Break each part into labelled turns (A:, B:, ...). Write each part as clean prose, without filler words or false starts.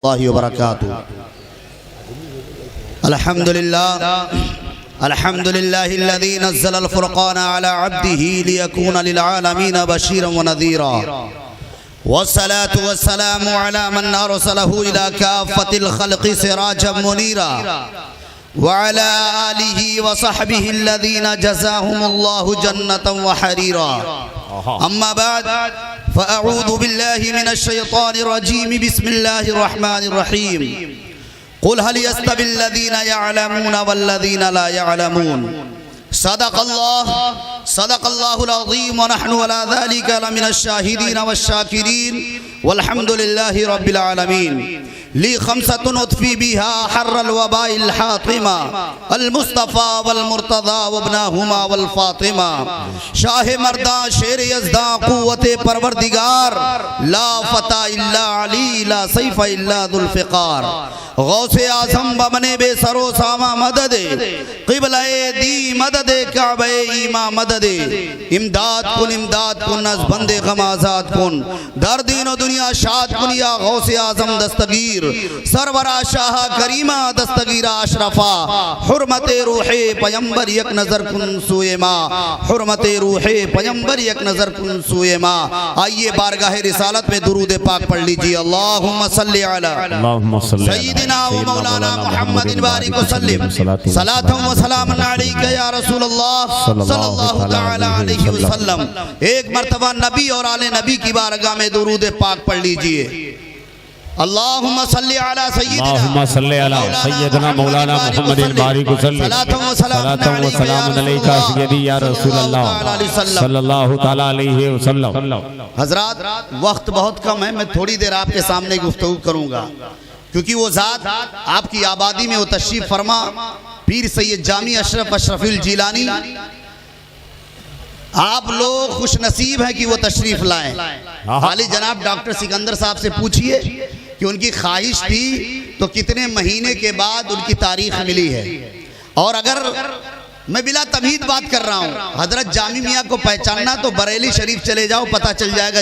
A: वबरकातुहू। अल्हम्दुलिल्लाहिल्लज़ी नज़्ज़लल फ़ुरक़ान अला अब्दिही लियकून लिलआलमीन बशीरन व नज़ीरा वस्सलातु वस्सलामु अला मन अरसलहू इला काफ़्फ़तिल ख़ल्क़ि सिराजम मुनीरा व अला आलिही व सहबिही अल्लज़ीना जज़ाहुमुल्लाहु जन्नतन व हरीरा। अम्मा बाद फ़अऊज़ु बिल्लाहि मिनश शैतानिर रजीम बिस्मिल्लाहिर रहमानिर रहीम। क़ुल हल यस्तविल्लज़ीना यअलमून वल्लज़ीना ला यअलमून। सदक़ल्लाहुल अज़ीम व नहनु अला ज़ालिका लमिनश शाहिदीन वश्शाकिरीन वल्हम्दुलिल्लाहि रब्बिल आलमीन। ली खमसतुन उत्फ़ी बिहा हर्रल वबाइल हातिमा अल मुस्तफ़ा वल मुर्तज़ा वब्नाहुमा वल फ़ातिमा। शाह मर्दा शेर यज़दा क़ुव्वते परवरदिगार ला फ़ता इल्ला अली ला सैफ़ इल्ला ज़ुल्फ़िकार। गौसे आज़म बमने बेसरो सामा मददे क़िबलाए दी मददे काबे ईमा मददे। इमदाद कुन अज़ बंदे गम आज़ाद कुन दर दीन व दुनिया शाद कुन या गौसे आज़म दस्तगीर सरवरा शाह करीमा दस्तगीरा अशरफा। हुर्मते रूहे पैगंबर एक नज़र कुन सुए माँ, हुर्मते रूहे पैगंबर एक नज़र कुन सुए माँ। आइए बारगाहे रिसालत में दुरूद पाक पढ़ लीजिए। अल्लाहुम्मा सल्ली अला सय्यिदिना व मौलाना मुहम्मदिन बारिक वसल्लिम सलातन व सलामन अलैका या रसूलल्लाह सल्लल्लाहु तआला अलैहि वसल्लम। एक मर्तबा नबी और आले नबी की बारगाह में दुरूद पाक पढ़ लीजिए। अल्लाहुम्मा सल्ली अला सय्यिदिना मौलाना मुहम्मदिन बारिक वसल्लिम सलातन व सलामन अलैका सय्यदी या रसूलल्लाह सल्लल्लाहु तआला अलैहि वसल्लम। हज़रात, वक्त बहुत कम है, मैं थोड़ी देर आपके सामने गुफ्तगू करूंगा क्योंकि वो ज़ात आपकी आबादी में वो तशरीफ़ फरमा पीर सैयद जामी अशरफ अशरफुल जिलानी। आप लोग खुश नसीब हैं कि वो तशरीफ़ लाएं। हाली जनाब डॉक्टर सिकंदर साहब से पूछिए कि उनकी ख्वाहिश थी तो कितने महीने के बाद उनकी तारीख मिली है। और अगर मैं बिला तमीज़ बात कर रहा हूँ, हजरत जामी मियाँ को पहचानना तो बरेली शरीफ चले जाओ, पता चल जाएगा।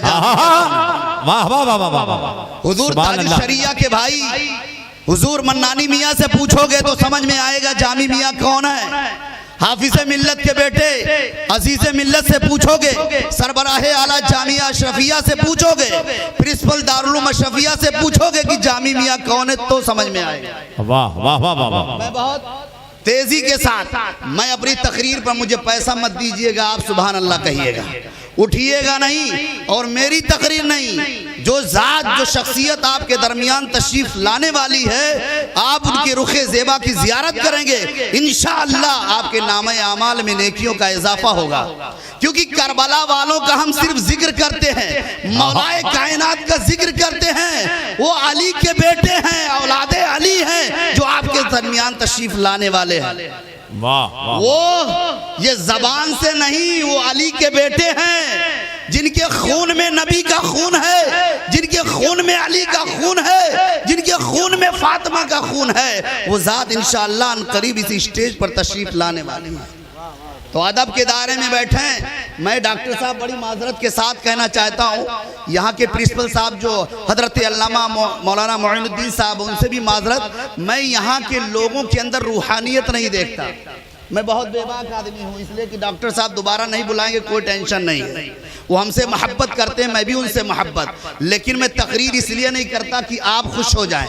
A: हुजूर ताज शरिया के भाई हुजूर मन्नानी मियाँ से पूछोगे तो समझ में आएगा जामी मियाँ कौन है। हाफिज़े मिल्लत के बेटे अजीज़े मिल्लत से पूछोगे, सरबराहे आला जामिया अशरफिया से पूछोगे, प्रिंसिपल दारुल उलूम अशरफिया से पूछोगे कि जामी मियाँ कौन है तो समझ में आएगा। वाह वाह वाह वाह। मैं बहुत तेजी के साथ, मैं अपनी तकरीर पर मुझे पैसा मत दीजिएगा, आप सुभान अल्लाह कहिएगा, उठिएगा नहीं। और मेरी तकरीर नहीं, जो ज़ात जो शख्सियत आपके दरमियान तशरीफ लाने वाली है, आप उनके रुखे ज़ेबा की ज़ियारत करेंगे, इंशाअल्लाह आपके नामे आमाल में नेकियों का इजाफा होगा। क्योंकि करबला वालों का हम सिर्फ जिक्र करते हैं, मौलाए कायनात का जिक्र करते हैं। वो अली के बेटे हैं, औलादे अली हैं जो आपके दरमियान तशरीफ लाने वाले हैं। वो ये जबान से नहीं, वो अली के बेटे हैं जिनके खून में नबी का खून है, जिनके खून में अली का खून है, जिनके खून में फातिमा का खून है। वो ज़ात इंशाअल्लाह करीब इसी स्टेज पर तशरीफ लाने वाली है। तो अदब के दायरे में बैठे हैं। मैं डॉक्टर साहब बड़ी माजरत के साथ कहना चाहता हूँ, यहाँ के प्रिंसिपल साहब जो हजरत अल्लामा मौलाना मोइनुद्दीन साहब, उनसे भी माजरत। मैं यहाँ के लोगों के अंदर रूहानियत नहीं देखता। मैं बहुत बेबाक आदमी हूँ, इसलिए कि डॉक्टर साहब दोबारा नहीं बुलाएंगे, कोई टेंशन नहीं है। वो हमसे मोहब्बत करते हैं, मैं भी उनसे मोहब्बत। लेकिन मैं तकरीर इसलिए नहीं करता कि आप खुश हो जाएं।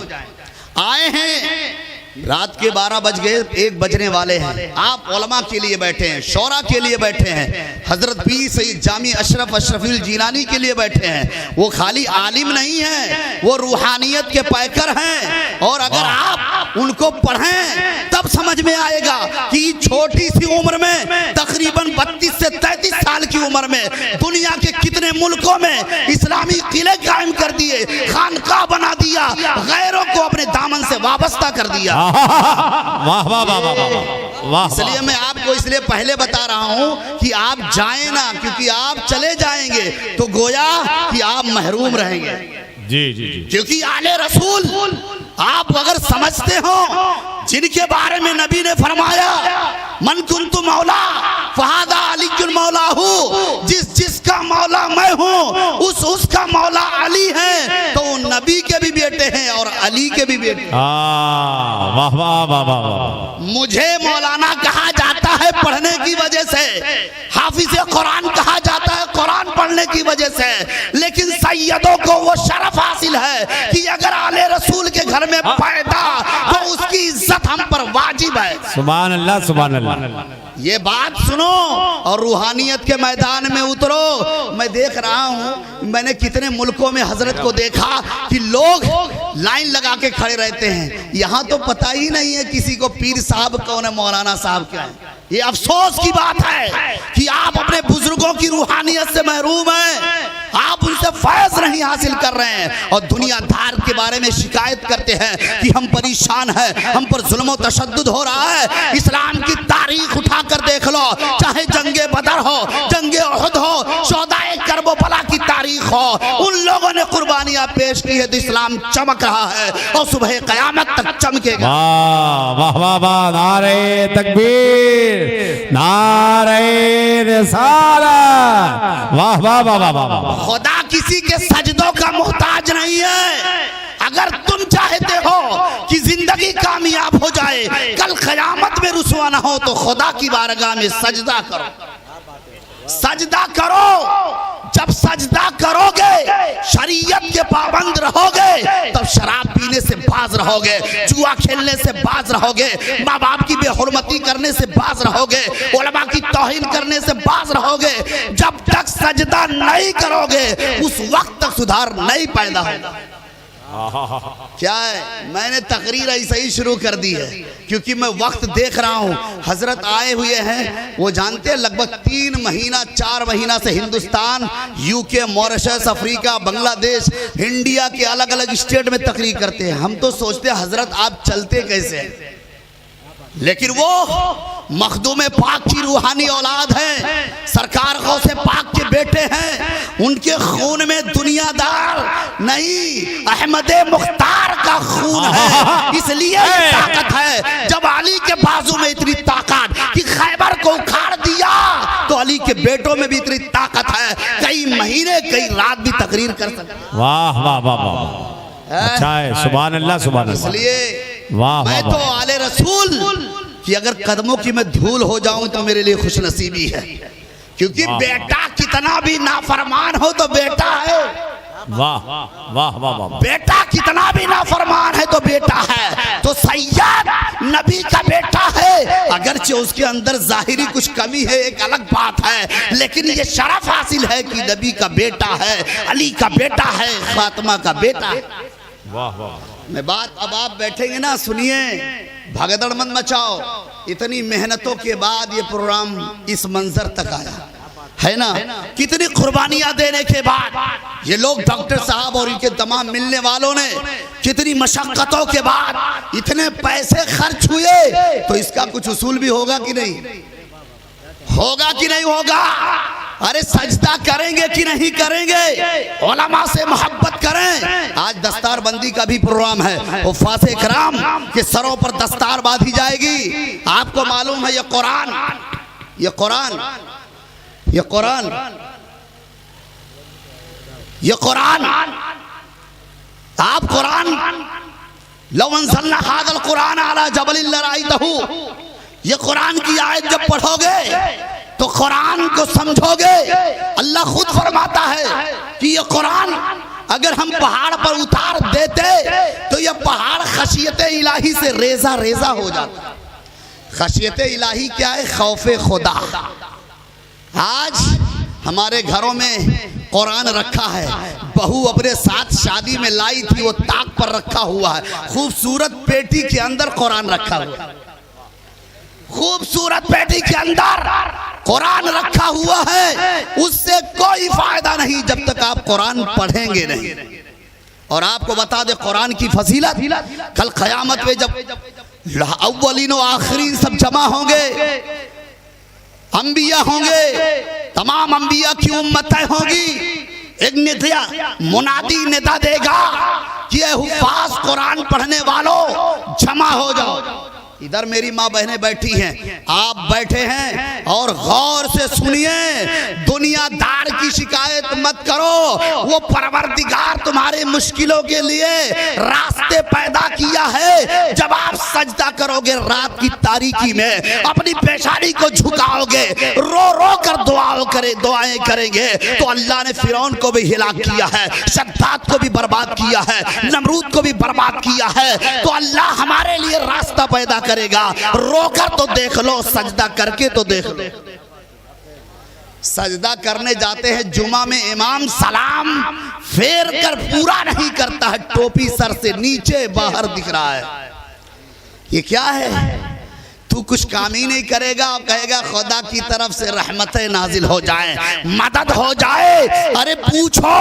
A: आए हैं, रात के 12 बज गए, 1 बजने वाले हैं। आप उलमा के लिए बैठे हैं, शौरा के लिए बैठे हैं, हजरत पीर सैयद जामी अशरफ अशरफुल जिलानी के लिए बैठे हैं। वो खाली आलिम नहीं है, वो रूहानियत के पैकर हैं। और अगर आप उनको पढ़ें तब समझ में आएगा कि छोटी सी उम्र में, तकरीबन 32 से 33 साल की उम्र में, दुनिया के कितने मुल्कों में इस्लामी किले कायम कर दिए, खानका बना दिया, गैरों को अपने दामन से वाबस्ता कर दिया।
B: वाह वाह वाह वाह।
A: इसलिए मैं आपको इसलिए पहले बता रहा हूं कि आप जाएं ना, क्योंकि आप चले जाएंगे तो गोया कि आप महरूम रहेंगे।
B: जी जी जी।
A: क्योंकि आले रसूल आप अगर समझते हो, जिनके बारे में नबी ने फरमाया मन कुन्तु मौला फहादा अलीयुल मौला हूँ, जिसका मौला मैं हूँ उसका मौला अली है। तो नबी के भी बेटे हैं और अली अली के भी बेटे।
B: वाह वाह वाह वाह वाह।
A: मुझे मौलाना कहा जाता है पढ़ने की वजह से, हाफिज कुरान कहा जाता है कुरान पढ़ने की वजह से, लेकिन सैयदों को वो शरफ हासिल है कि अगर आले रसूल के घर में पैदा तो उसकी इज्जत हम पर वाजिब है।
B: सुभान अल्लाह सुभान अल्लाह।
A: ये बात सुनो और रूहानियत के मैदान में उतरो। मैं देख रहा हूँ, मैंने कितने मुल्कों में हजरत को देखा कि लोग लाइन लगा के खड़े रहते हैं। यहाँ तो पता ही नहीं है किसी को पीर साहब कौन है, मौलाना साहब क्या है। ये अफसोस की बात है कि आप अपने बुजुर्गों की रूहानियत से महरूम हैं, आप उनसे फैज नहीं हासिल कर रहे हैं और दुनियादार के बारे में शिकायत करते हैं कि हम परेशान हैं, हम पर जुल्म और तशद्दुद हो रहा है। इस्लाम की तारीख उठाकर देख लो, चाहे जंगे बदर हो, जंगे उहद हो, शोहदाए करबला की तारीख हो, उन लोगों ने कुर्बानियां पेश की है तो इस्लाम चमक रहा है और सुबह कयामत तक चमकेगा।
B: वाह वाह वाह, नारे तकबीर, नारे रिसालत, वाह वाह वाह वाह वाह।
A: खुदा किसी के सजदों का मोहताज नहीं है। अगर तुम चाहते हो कि जिंदगी कामयाब हो जाए, कल क़यामत में रुसवा ना हो, तो खुदा की बारगाह में सजदा करो, सजदा करो। जब सजदा करोगे, शरीयत के पाबंद रहोगे, तब शराब पीने से बाज रहोगे, जुआ खेलने से बाज रहोगे, माँ बाप की बेहुरमती करने से बाज रहोगे, उलमा की तौहीन करने से बाज रहोगे। जब तक सजदा नहीं करोगे, उस वक्त तक सुधार नहीं पैदा होगा। क्या है, मैंने तकरीर ऐसे ही शुरू कर दी है क्योंकि मैं वक्त देख रहा हूँ। हजरत आए हुए हैं, वो जानते हैं लगभग 3 महीना 4 महीना से Hindustan, UK, Mauritius, Africa, Bangladesh, India के अलग अलग स्टेट में तकरीर करते हैं। हम तो सोचते हैं हजरत आप चलते कैसे हैं, लेकिन वो मखदूम पाक की रूहानी औलाद है, सरकार गौसे पाक के बेटे हैं। उनके खून में दुनियादार नहीं, अहमद मुख्तार का खून है, इसलिए ये ताकत है। जब अली के बाजू में इतनी ताकत कि खैबर को उखाड़ दिया, तो अली के बेटों में भी इतनी ताकत है, कई महीने कई रात भी तकरीर कर सकते।
B: वाह वाह वाह वाह, अच्छा है, सुभान अल्लाह सुभान अल्लाह।
A: इसलिए
B: वाह
A: मैं तो आले रसूल कि अगर कदमों की मैं धूल हो जाऊं तो मेरे लिए खुश नसीबी है, क्योंकि बेटा कितना भी नाफरमान हो तो बेटा है।
B: वाह वाह वाह वाह।
A: बेटा कितना भी नाफरमान है तो बेटा है। तो सैयद नबी का बेटा है, अगरचे उसके अंदर जाहिरी कुछ कमी है, एक अलग बात है, लेकिन ये शरफ हासिल है कि नबी का बेटा है, अली का बेटा है, फातिमा का बेटा है।
B: वाह वाह।
A: मैं बात, अब आप बैठेंगे ना, सुनिए, भगदड़ मत मचाओ। इतनी मेहनतों के बाद ये प्रोग्राम इस मंजर तक आया है ना, कितनी कुर्बानियां देने के बाद ये लोग, डॉक्टर साहब और इनके तमाम मिलने वालों ने कितनी मशक्कतों के बाद इतने पैसे खर्च हुए, तो इसका कुछ उसूल भी होगा कि नहीं, होगा कि नहीं होगा। अरे सजदा करेंगे कि नहीं करेंगे, उलमा से मोहब्बत करें। आज दस्तार बंदी का भी प्रोग्राम है, उफ़ाज़े किराम के सरों पर दस्तार बांधी जाएगी। आपको मालूम है ये कुरान, ये कुरान, ये कुरान, ये कुरान, आप कुरान, लौ अंज़लना हाज़ल कुरान अला जबलिन लरअयतहू, ये कुरान की आयत जब पढ़ोगे तो कुरान को समझोगे। अल्लाह खुद फरमाता है कि ये कुरान अगर हम पहाड़ पर उतार देते तो ये पहाड़ खशियत इलाही से रेजा रेजा हो जाता। खशियत इलाही क्या है? खौफे खुदा। आज हमारे घरों में कुरान रखा है, बहू अपने साथ शादी में लाई थी, वो ताक पर रखा हुआ है, खूबसूरत पेटी के अंदर कुरान रखा हुआ है, खूबसूरत पेटी के अंदर कुरान रखा हुआ है। उससे कोई फायदा नहीं जब तक आप कुरान पढ़ेंगे नहीं। और आपको बता दे कुरान की फजीलत, कल क़यामत में जब अव्वलीन और आखिरीन सब जमा होंगे, अंबिया होंगे, तमाम अंबिया की उम्मतें होंगी, एक निदा मुनादी निदा देगा कि हुफ्फाज कुरान पढ़ने वालों जमा हो जाओ। इधर मेरी माँ बहनें बैठी हैं, आप बैठे हैं और गौर से सुनिए, दुनियादार की शिकायत मत करो। वो परवरदिगार तुम्हारे मुश्किलों के लिए रास्ते पैदा किया है। जब आप सजदा करोगे रात की तारीकी में, अपनी पेशानी को झुकाओगे, रो रो कर दुआएं करेंगे, तो अल्लाह ने फिरौन को भी हिलाक किया है, शद्दाद को भी बर्बाद किया है, नमरूद को भी बर्बाद किया है। तो अल्लाह हमारे लिए रास्ता पैदा करेगा। रोकर तो देख लो, सजदा करके तो देख लो। सजदा करने जाते हैं जुमा में, इमाम सलाम फेर कर पूरा नहीं करता है, टोपी सर से नीचे बाहर दिख रहा है। ये क्या है? तू कुछ काम ही नहीं करेगा, कहेगा खुदा की तरफ से रहमतें नाजिल हो जाए, मदद हो जाए। अरे पूछो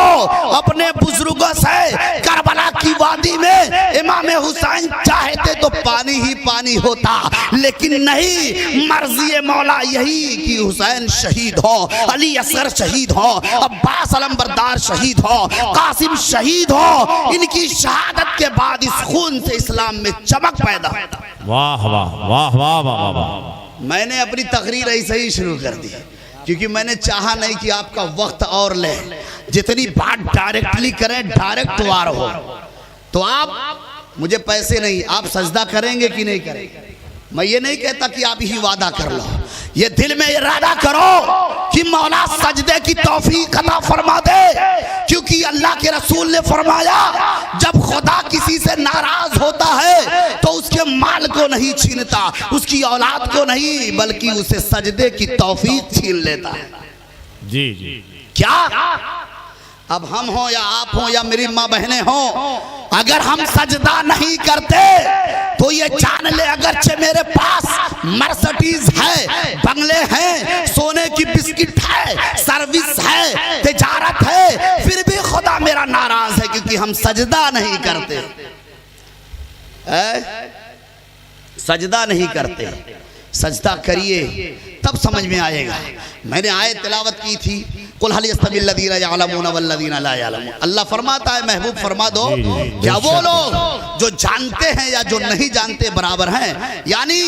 A: अपने बुजुर्गों से, करबला की वादी में इमाम हुसैन चाहते तो पानी ही पानी होता, लेकिन नहीं, मर्जी मौला यही कि हुसैन शहीद हो, अली असगर शहीद हो, अब्बास अलमबरदार शहीद हो, कासिम शहीद हो। इनकी शहादत के बाद इस खून से इस्लाम में चमक पैदा।
B: वाह वाह वाह वाह वाह वाह।
A: मैंने अपनी तकरीर ऐसे ही शुरू कर दी, क्योंकि मैंने चाहा नहीं कि आपका वक्त और ले। जितनी बात डायरेक्टली करें, डायरेक्ट वार हो। तो आप मुझे पैसे नहीं, आप सजदा करेंगे कि नहीं करेंगे? मैं ये नहीं कहता कि आप ही वादा कर लो, ये दिल में इरादा करो कि मौला सजदे की तौफीक अता फरमा दे। क्योंकि अल्लाह के रसूल ने फरमाया, जब खुदा किसी से नाराज होता है तो उसके माल को नहीं छीनता, उसकी औलाद को नहीं, बल्कि उसे सजदे की तौफीक छीन लेता है।
B: जी जी।
A: क्या अब हम हो या आप हो या मेरी माँ बहनें हो, अगर हम सजदा नहीं करते तो ये जान ले, अगरचे मेरे पास मर्सिडीज है, बंगले हैं, सोने की बिस्किट है, सर्विस है, तिजारत है, फिर भी खुदा मेरा नाराज है, क्योंकि हम सजदा नहीं करते। सजदा नहीं करते। सजदा करिए तब समझ में आएगा। मैंने आयत तिलावत की थी, कुल हल यस्तविल्लज़ीना यअलमूना वल्लज़ीना ला यअलमून। अल्लाह फरमाता है, महबूब फरमा दो, क्या वो लोग जो जानते हैं या जो नहीं जानते बराबर हैं? यानी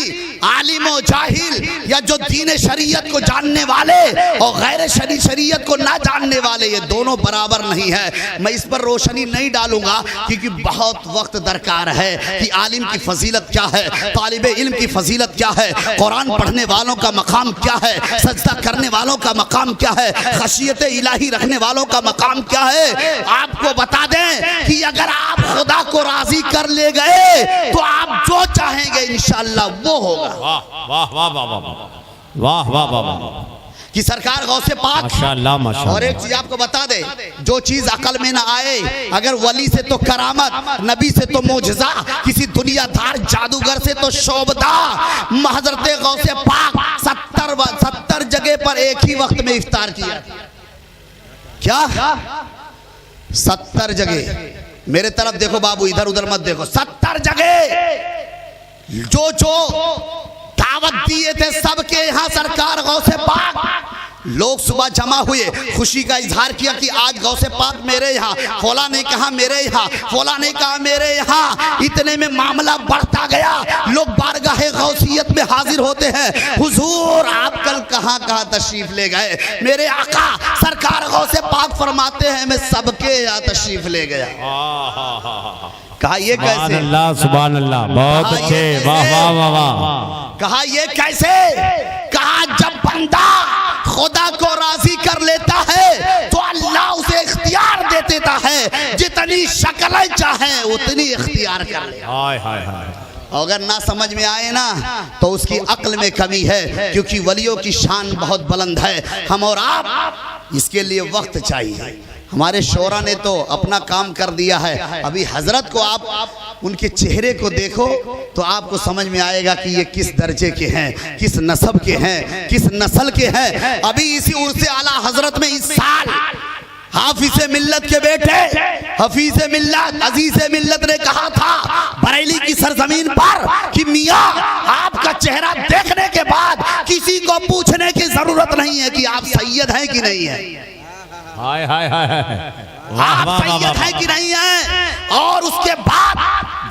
A: आलिम और जाहिल, या जो दीन शरीयत को जानने वाले और गैर शरीयत को ना जानने वाले, ये दोनों बराबर नहीं है। मैं इस पर रोशनी नहीं डालूंगा, क्योंकि बहुत वक्त दरकार है कि आलिम की फजीलत क्या है, तालिबे इल्म की फजीलत क्या है, कुरान पढ़ने वालों का मकाम क्या है, सजदा करने वालों का मकाम क्या है, खशियत इलाही रखने वालों का मकाम क्या है। आपको बता दें कि अगर आप खुदा को राजी कर ले गए तो आप जो चाहेंगे इंशाअल्लाह वो होगा।
B: वाह वाह वाह वाह वाह वाह वाह वाह
A: कि सरकार गौसे पाक
B: माशाअल्लाह माशाअल्लाह।
A: और एक चीज आपको बता दे, जो चीज अकल में ना आए, अगर वली से तो करामत, नबी से तो मोजजा, किसी दुनियादार जादूगर से तो शोभदा, हज़रत गौसे पाक 70 जगह पर एक ही वक्त में इफ्तार किया। क्या 70 जगह? मेरे तरफ देखो बाबू, इधर उधर मत देखो। 70 जगह जो दावत दिए थे सबके यहाँ सरकार गौसे पाक, लोग सुबह जमा हुए, खुशी का इजहार किया कि आज गौसे पाक मेरे यहाँ, फौला ने कहा मेरे यहाँ, फौला ने कहा मेरे यहाँ। इतने में मामला बढ़ता गया, लोग बारगाहे गौसियत में हाजिर होते हैं। हुजूर आप कल कहाँ कहाँ तशरीफ ले गए? मेरे आका सरकार गौसे पाक फरमाते हैं, मैं सबके यहाँ तशरीफ ले गया। कहा ये कैसे?
B: अल्लाह सुभान अल्लाह, बहुत अच्छे, वाह वाह वाह वाह।
A: कहा ये कैसे? कहा जब बंदा खुदा को राजी कर लेता है तो अल्लाह उसे इख्तियार दे देता है, जितनी शक्लें चाहे उतनी इख्तियार कर ले।
B: हाय हाय हाय।
A: अगर ना समझ में आए ना तो उसकी अक्ल में कमी है, क्योंकि वलियों की शान बहुत बुलंद है। हम और आप इसके लिए वक्त चाहिए। हमारे शोरा ने तो अपना काम कर दिया है। अभी हजरत को आप उनके चेहरे को देखो तो आपको समझ में आएगा कि ये किस दर्जे के हैं, किस नस्ब के हैं, किस नस्ल के हैं। अभी इसी उर्से आला हजरत में इस साल हाफिज़े मिल्लत के बेटे हफीज़े मिल्लत अजीज़े मिल्लत ने कहा था बरेली की सरजमीन पर कि मियाँ आपका चेहरा देखने के बाद किसी को पूछने की जरूरत नहीं है कि आप सैयद हैं कि नहीं है।
B: हाय हाय हाय।
A: आप सैयद हैं कि नहीं हैं? और उसके बाद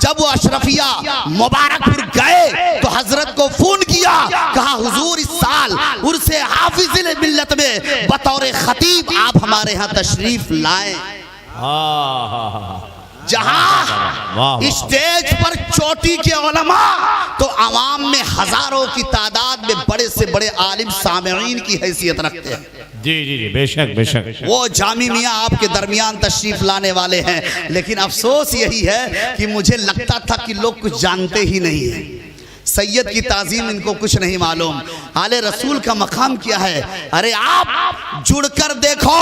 A: जब वो अशरफिया मुबारकपुर गए तो हजरत को फोन किया, कहा हुजूर इस साल उर्से हाफिज़ुल मिल्लत में बतौर खतीब आप हमारे यहाँ तशरीफ लाएं। जहां स्टेज पर चोटी के उलमा तो आवाम में हजारों की तादाद में बड़े से बड़े आलिम सामईन की हैसियत रखते हैं।
B: जी जी जी, बेशक बेशक।
A: वो जामी मियाँ आपके दरमियान तशरीफ लाने वाले हैं, लेकिन अफसोस यही है कि मुझे लगता था कि लोग कुछ जानते ही नहीं है। सैयद की ताजीम इनको कुछ नहीं मालूम, आले रसूल का मकाम क्या है। अरे आप जुड़कर देखो,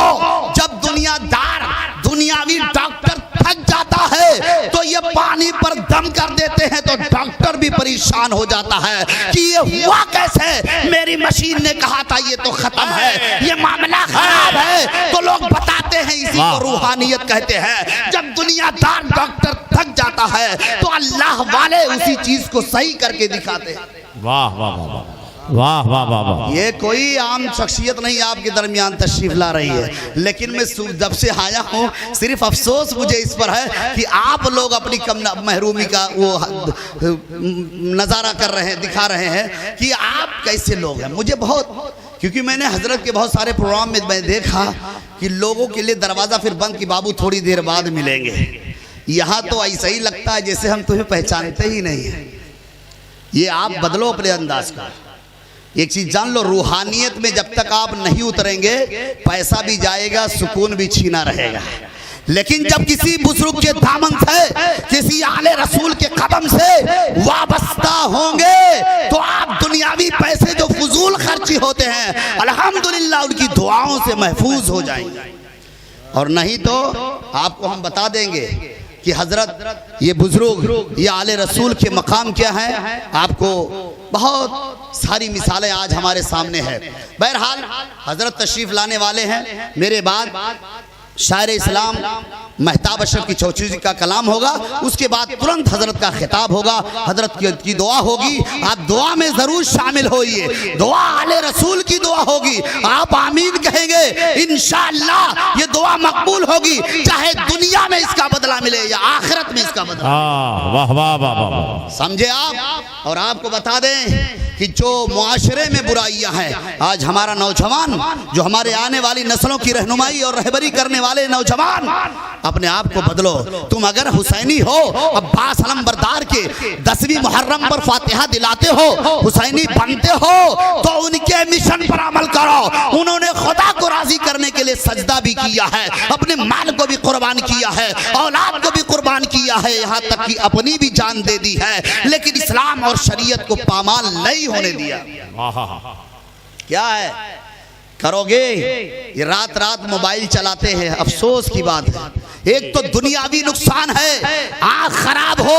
A: जब दुनियादार दुनियावी डॉक्टर थक जाता है तो ये पानी पर दम कर देते हैं, तो डॉक्टर भी परेशान हो जाता है कि ये हुआ कैसे, मेरी मशीन ने कहा था ये तो खत्म है, ये मामला खराब है, तो लोग बताते हैं, इसी को रूहानियत कहते हैं। जब दुनियादार डॉक्टर थक जाता है तो अल्लाह वाले उसी चीज को सही करके दिखाते हैं।
B: वाह वाह वाह वाह वाह वाह वाह।
A: ये कोई आम शख्सियत नहीं आपके दरमियान तशरीफ ला रही है, लेकिन मैं जब से आया हूँ सिर्फ अफसोस मुझे इस पर है कि आप लोग अपनी कम महरूमी का वो नज़ारा कर रहे हैं, दिखा रहे हैं कि आप कैसे लोग हैं। मुझे बहुत, क्योंकि मैंने हजरत के बहुत सारे प्रोग्राम में मैं देखा कि लोगों के लिए दरवाज़ा फिर बंद कि बाबू थोड़ी देर बाद मिलेंगे। यहाँ तो ऐसा ही लगता है जैसे हम तुम्हें पहचानते ही नहीं है। ये आप बदलो अपने अंदाज का। एक चीज जान लो, रूहानियत में जब तक आप नहीं उतरेंगे पैसा भी जाएगा, सुकून भी छीना रहेगा। लेकिन जब किसी बुजुर्ग के दामन से, किसी आले रसूल के कदम से वाबस्ता होंगे तो आप दुनियावी पैसे जो फजूल खर्ची होते हैं अल्हम्दुलिल्लाह उनकी दुआओं से महफूज हो जाएंगे। और नहीं तो आपको हम बता देंगे कि हजरत ये बुजुर्ग ये आले रसूल के मकाम क्या है, आपको बहुत सारी मिसालें आज हमारे सामने है। बहरहाल हजरत तशरीफ लाने वाले हैं, मेरे बाद शायर इस्लाम महताब अशरफ की चौचूजी का कलाम होगा, उसके बाद तुरंत हजरत का खिताब होगा, हजरत की दुआ होगी। आप दुआ में जरूर शामिल होइए, दुआ आले रसूल की दुआ होगी, आप आमीन कहेंगे, इंशाअल्लाह ये दुआ मकबूल होगी, चाहे दुनिया में इसका बदला मिले या आखिरत में इसका बदला।
B: वाह वाह वाह वाह,
A: समझे आप। और आपको बता दें कि जो मुआशरे में बुराइयां हैं, आज हमारा नौजवान जो हमारे आने वाली नस्लों की रहनुमाई और रहबरी करने वाले नौजवान, अपने आप को बदलो। तुम अगर हुसैनी हो, अब्बास अलमबरदार के 10वीं मुहर्रम पर फातिहा दिलाते हो, हुसैनी बनते हो, तो उनके मिशन पर अमल करो। उन्होंने खुदा को राजी करने के लिए सजदा भी किया है, अपने माल को भी कुर्बान किया है, औलाद को भी कुर्बान किया है, यहाँ तक कि अपनी भी जान दे दी है, लेकिन इस्लाम और शरीयत को पामाल नहीं होने दिया। क्या है करोगे? ये रात रात मोबाइल चलाते हैं, अफसोस की बात है। एक तो दुनियावी नुकसान है, आंख खराब हो,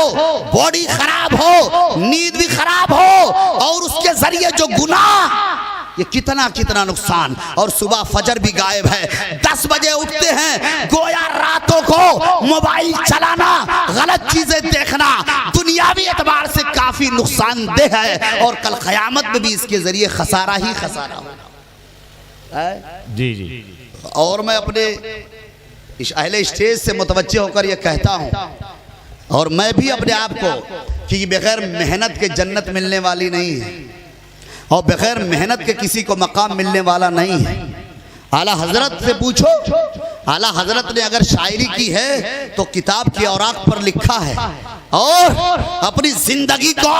A: बॉडी खराब हो, नींद भी खराब हो, और उसके जरिए जो गुनाह, ये कितना कितना नुकसान। और सुबह फजर भी गायब है, 10 बजे उठते हैं, गोया रातों को मोबाइल चलाना, गलत चीजें देखना दुनियावी एतबार से काफी नुकसानदेह है, और कल क़यामत में भी इसके जरिए खसारा ही खसारा होगा।
B: जी जी।
A: और मैं अपने इस अहले स्टेज से मुतवज्जे होकर ये कहता हूँ, और मैं भी अपने आप को, कि बगैर मेहनत के जन्नत मिलने वाली नहीं है, और बगैर मेहनत के किसी को मकाम मिलने वाला नहीं है। आला हजरत से पूछो, आला हजरत ने अगर शायरी की है तो किताब की औराक पर लिखा है, और अपनी जिंदगी को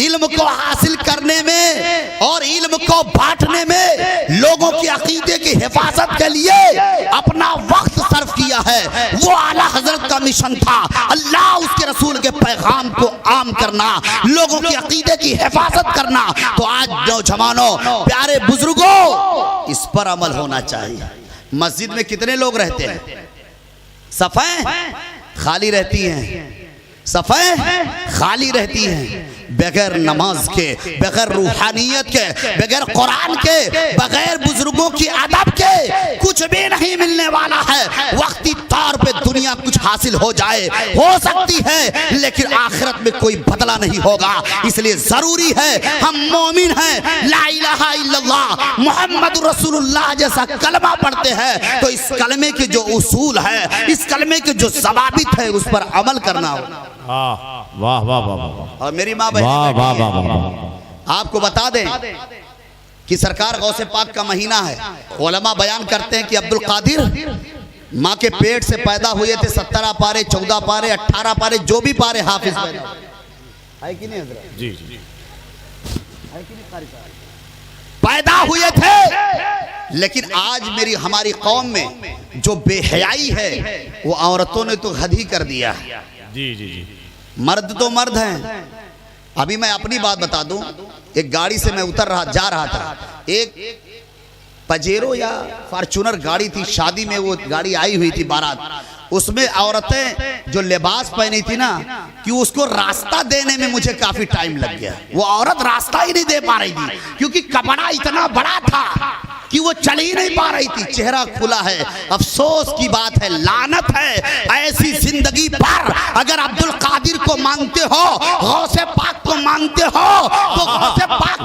A: इल्म को हासिल करने में और इल्म को बांटने में, लोगों की अकीदे की हिफाजत के लिए अपना वक्त सर्फ किया है। वो आला हजरत का मिशन था, अल्लाह उसके रसूल के पैगाम को आम करना, लोगों की अकीदे की हिफाजत करना। तो आज नौजवानों, प्यारे बुजुर्गों, इस पर अमल होना चाहिए। मस्जिद में कितने लोग रहते हैं? सफ़ें खाली रहती हैं, सफ़े खाली रहती हैं बगैर नमाज के, बगैर रूहानियत के, बगैर कुरान के, बगैर बुजुर्गों की अदब के कुछ भी नहीं मिलने वाला है। वक्ती तौर पे दुनिया कुछ हासिल हो जाए, हो सकती है, लेकिन आखिरत में कोई बदला नहीं होगा। इसलिए जरूरी है हम मोमिन हैं, ला इलाहा इल्लल्लाह मुहम्मद रसूलुल्लाह जैसा कलमा पढ़ते हैं तो इस कलमे के जो उसूल है, इस कलमे के जो ज़वाबित है उस पर अमल करना हो।
B: वाह वाह वाह वाह।
A: और मेरी माँ
B: वाह वाह वाह
A: बहन
B: वाह।
A: आपको बता दें कि सरकार गौसे पाक का महीना है। उलमा बयान करते हैं कि अब्दुल कादिर माँ के पेट से पैदा हुए थे, 17 पारे, 14 पारे, 18 पारे, जो भी पारे हाफिज है कि नहीं हजरत?
B: जी
A: पैदा हुए थे। लेकिन आज हमारी कौम में जो बेहयाई है वो औरतों ने तो हद ही कर दिया है।
B: जी जी जी।
A: मर्द तो मर्द हैं। अभी मैं अपनी बात बता दूं, एक गाड़ी से मैं जा रहा था, एक पजेरो या फॉर्च्यूनर गाड़ी थी, शादी में वो गाड़ी आई हुई थी बारात। उसमें औरतें जो लिबास पहनी थी ना, कि उसको रास्ता देने में मुझे काफी टाइम लग गया। वो औरत रास्ता ही नहीं दे पा रही थी क्योंकि कपड़ा इतना बड़ा था कि वो चल ही नहीं पा रही थी, चेहरा खुला है। अफसोस की बात है, लानत है ऐसी जिंदगी पर। अगर अब्दुल कादिर को मानते हो, गौसे पाक को मानते हो, तो गौसे पाक